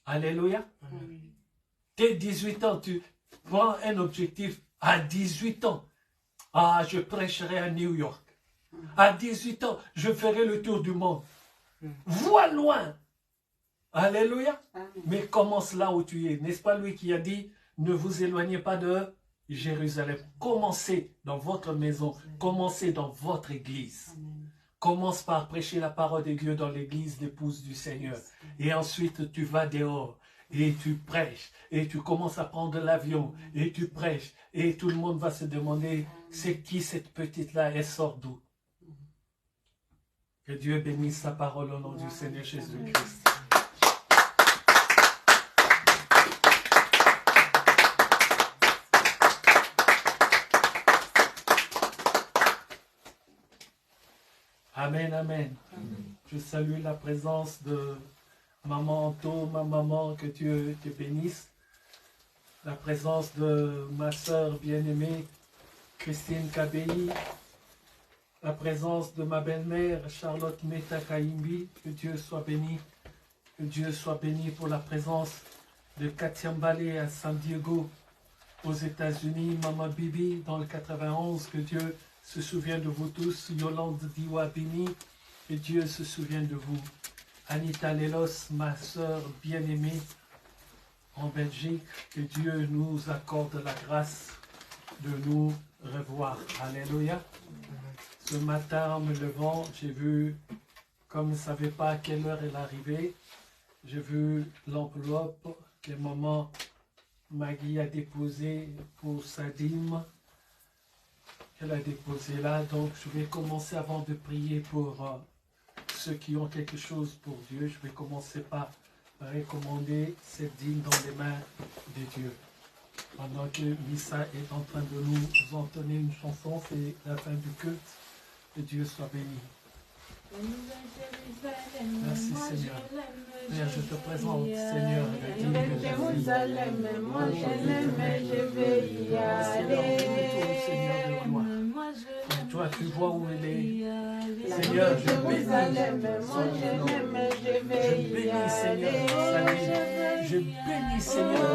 Alléluia. Dès 18 ans, tu prends un objectif. À 18 ans, ah, je prêcherai à New York. À 18 ans, je ferai le tour du monde. Vois loin. Alléluia. Amen. Mais commence là où tu es. N'est-ce pas lui qui a dit, ne vous éloignez pas de Jérusalem. Commencez dans votre maison. Commencez dans votre église. Amen. Commence par prêcher la parole de Dieu dans l'église d'épouse du Seigneur. Et ensuite, tu vas dehors et tu prêches. Et tu commences à prendre l'avion et tu prêches. Et tout le monde va se demander, c'est qui cette petite-là? Elle sort d'où? Que Dieu bénisse sa parole au nom du Seigneur Jésus-Christ. Amen, amen. Je salue la présence de Maman Anto, ma maman, que Dieu te bénisse. La présence de ma sœur bien-aimée, Christine Kabei. La présence de ma belle-mère, Charlotte Meta Kaimbi. Que Dieu soit béni. Que Dieu soit béni pour la présence de Katia Mbale à San Diego, aux États-Unis. Maman Bibi dans le 91. Que Dieu se souvient de vous tous. Yolande Diwabini. Que Dieu se souvienne de vous. Anita Lelos, ma sœur bien-aimée en Belgique, que Dieu nous accorde la grâce de nous revoir. Alléluia. Ce matin, en me levant, j'ai vu, comme je ne savais pas à quelle heure elle arrivait, j'ai vu l'enveloppe que maman Maggie a déposée pour sa dîme, qu'elle a déposée là. Donc, je vais commencer avant de prier pour ceux qui ont quelque chose pour Dieu. Je vais commencer par recommander cette dîme dans les mains de Dieu. Pendant que Missa est en train de nous entonner une chanson, c'est la fin du culte. Que Dieu soit béni. Merci Seigneur. Seigneur, je te présente, Seigneur, la dîme de Jérusalem, moi je l'aime, je vais y aller. Seigneur de gloire. Toi, tu vois où elle est. Seigneur, je bénis. Moi je l'aime, je vais y aller. Seigneur, sa vie. Je bénis, Seigneur.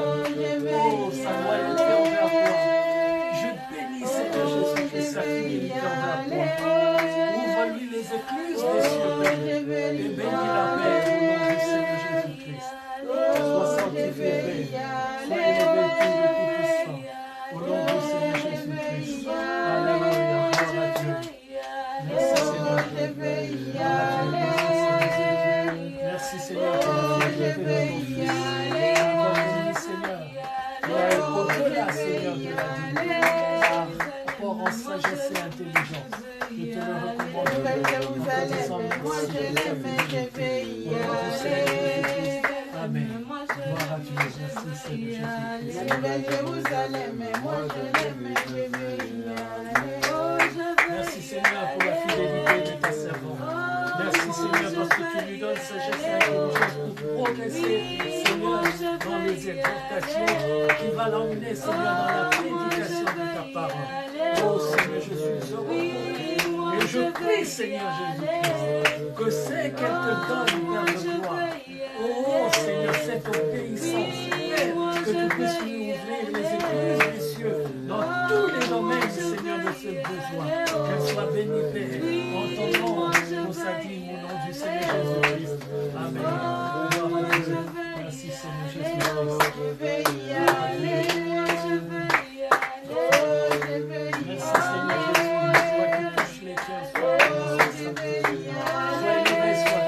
Oh, sa loyauté envers toi. Je bénis, Seigneur Jésus-Christ, sa fidélité envers toi. Ouvre-lui les écluses des cieux, et bénis la paix au nom du Seigneur Jésus-Christ. Sois sanctifié, Père. Sois élevé, Dieu de Tout-Puissant. Au nom du Seigneur Jésus-Christ. Alléluia. Gloire à Dieu. Merci, Seigneur. Merci, Seigneur, pour la fidélité de mon fils. Encore béni, Seigneur. Et au-delà, Seigneur, de la vie. Fort en sagesse et intelligence. Je te le recommande. Jérusalem, moi je l'aime, je vais y aller. Amen. Gloire à Dieu. Merci, Seigneur Jésus-Christ. Jérusalem, moi je l'aime, je vais y aller. Merci, Seigneur, pour la fidélité de ta servante. Merci, Seigneur, parce que tu lui donnes sagesse et intelligence pour progresser, Seigneur, dans les exhortations qui va l'emmener, Seigneur, dans la prédication de ta parole. Oh, Seigneur, je suis heureux. Et je prie, Seigneur Jésus-Christ, que c'est qu'elle te donne dans le gloire. Oh, Seigneur, cette obéissance, Père, que tu puisses lui ouvrir les écluses des cieux dans tous les domaines, Seigneur, de ce besoin. Qu'elle soit bénie, Père, en ton nom, pour sa dîme, au nom du Seigneur Jésus-Christ. Amen. Gloire à Dieu. Merci, Seigneur Jésus-Christ. Je vais y aller. Merci, Seigneur Jésus-Christ. Toi qui touches les cœurs, sois élevé, sois glorifié,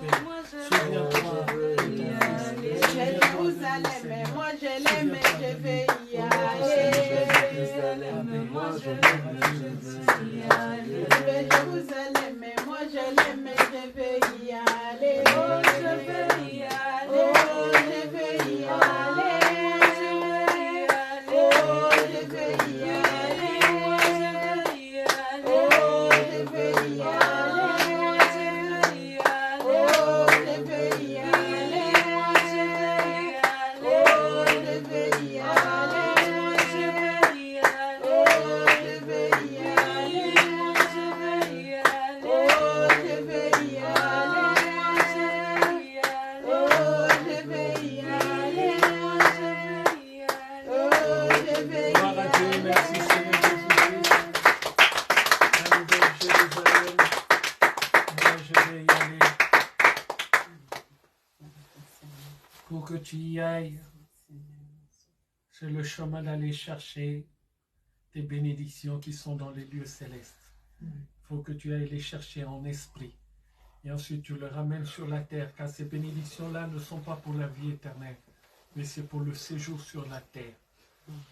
Père. Souviens-toi de ton Fils. Jérusalem, moi je l'aime, je vais y aller. Moi je l'aime, je vais y aller. Jérusalem, moi je l'aime, je vais y aller. Oh, je vais y aller. Oh, je vais y aller. Oh, je vais y aller. Oh, je vais y aller. Oh, je vais y aller. Oh, je vais y aller. Oh, je vais y aller. tu y ailles. C'est le chemin d'aller chercher tes bénédictions qui sont dans les lieux célestes. Il faut que tu ailles les chercher en esprit. Et ensuite, tu le ramènes sur la terre, car ces bénédictions-là ne sont pas pour la vie éternelle, mais c'est pour le séjour sur la terre,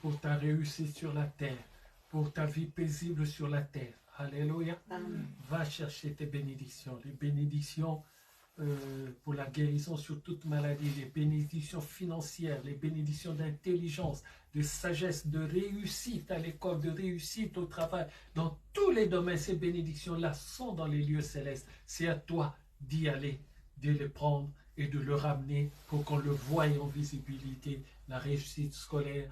pour ta réussite sur la terre, pour ta vie paisible sur la terre. Alléluia. Va chercher tes bénédictions, les bénédictions pour la guérison sur toute maladie, les bénédictions financières, les bénédictions d'intelligence, de sagesse, de réussite à l'école, de réussite au travail. Dans tous les domaines, ces bénédictions-là sont dans les lieux célestes. C'est à toi d'y aller, de les prendre et de le ramener pour qu'on le voie en visibilité. La réussite scolaire,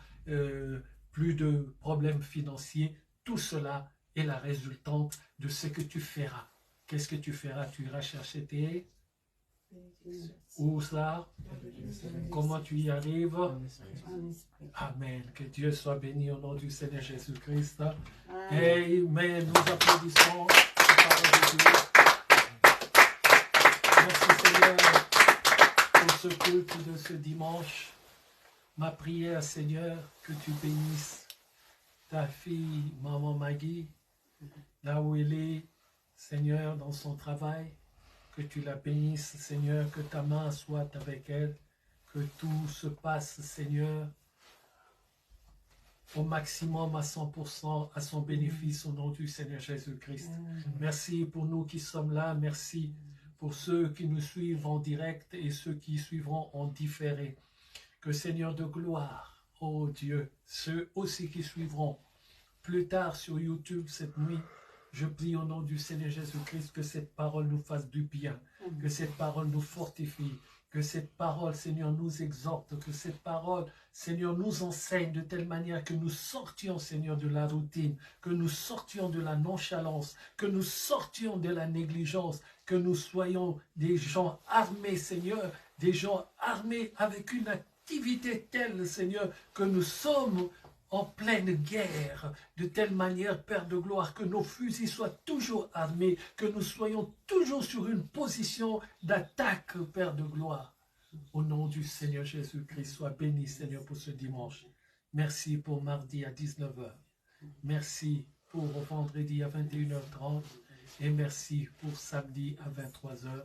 plus de problèmes financiers, tout cela est la résultante de ce que tu feras. Qu'est-ce que tu feras? Tu iras chercher tes... Où ça? Comment tu y arrives? Amen. Que Dieu soit béni au nom du Seigneur Jésus-Christ. Amen. Nous applaudissons la parole de Dieu. Merci Seigneur pour ce culte de ce dimanche. Ma prière, Seigneur, que tu bénisses ta fille, maman Maggie, là où elle est, Seigneur, dans son travail. Que tu la bénisses, Seigneur, que ta main soit avec elle, que tout se passe, Seigneur, au maximum à 100% à son bénéfice au nom du Seigneur Jésus-Christ. Merci pour nous qui sommes là, merci pour ceux qui nous suivent en direct et ceux qui suivront en différé. Que Seigneur de gloire, oh Dieu, ceux aussi qui suivront plus tard sur YouTube cette nuit, je prie au nom du Seigneur Jésus-Christ que cette parole nous fasse du bien, que cette parole nous fortifie, que cette parole, Seigneur, nous exhorte, que cette parole, Seigneur, nous enseigne de telle manière que nous sortions, Seigneur, de la routine, que nous sortions de la nonchalance, que nous sortions de la négligence, que nous soyons des gens armés, Seigneur, des gens armés avec une activité telle, Seigneur, que nous sommes en pleine guerre, de telle manière, Père de gloire, que nos fusils soient toujours armés, que nous soyons toujours sur une position d'attaque, Père de gloire. Au nom du Seigneur Jésus-Christ, sois béni, Seigneur, pour ce dimanche. Merci pour mardi à 19h. Merci pour vendredi à 21h30. Et merci pour samedi à 23h.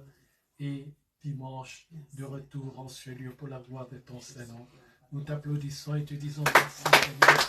Et dimanche, de retour en ce lieu pour la gloire de ton Seigneur. Nous t'applaudissons et te disons merci, Seigneur.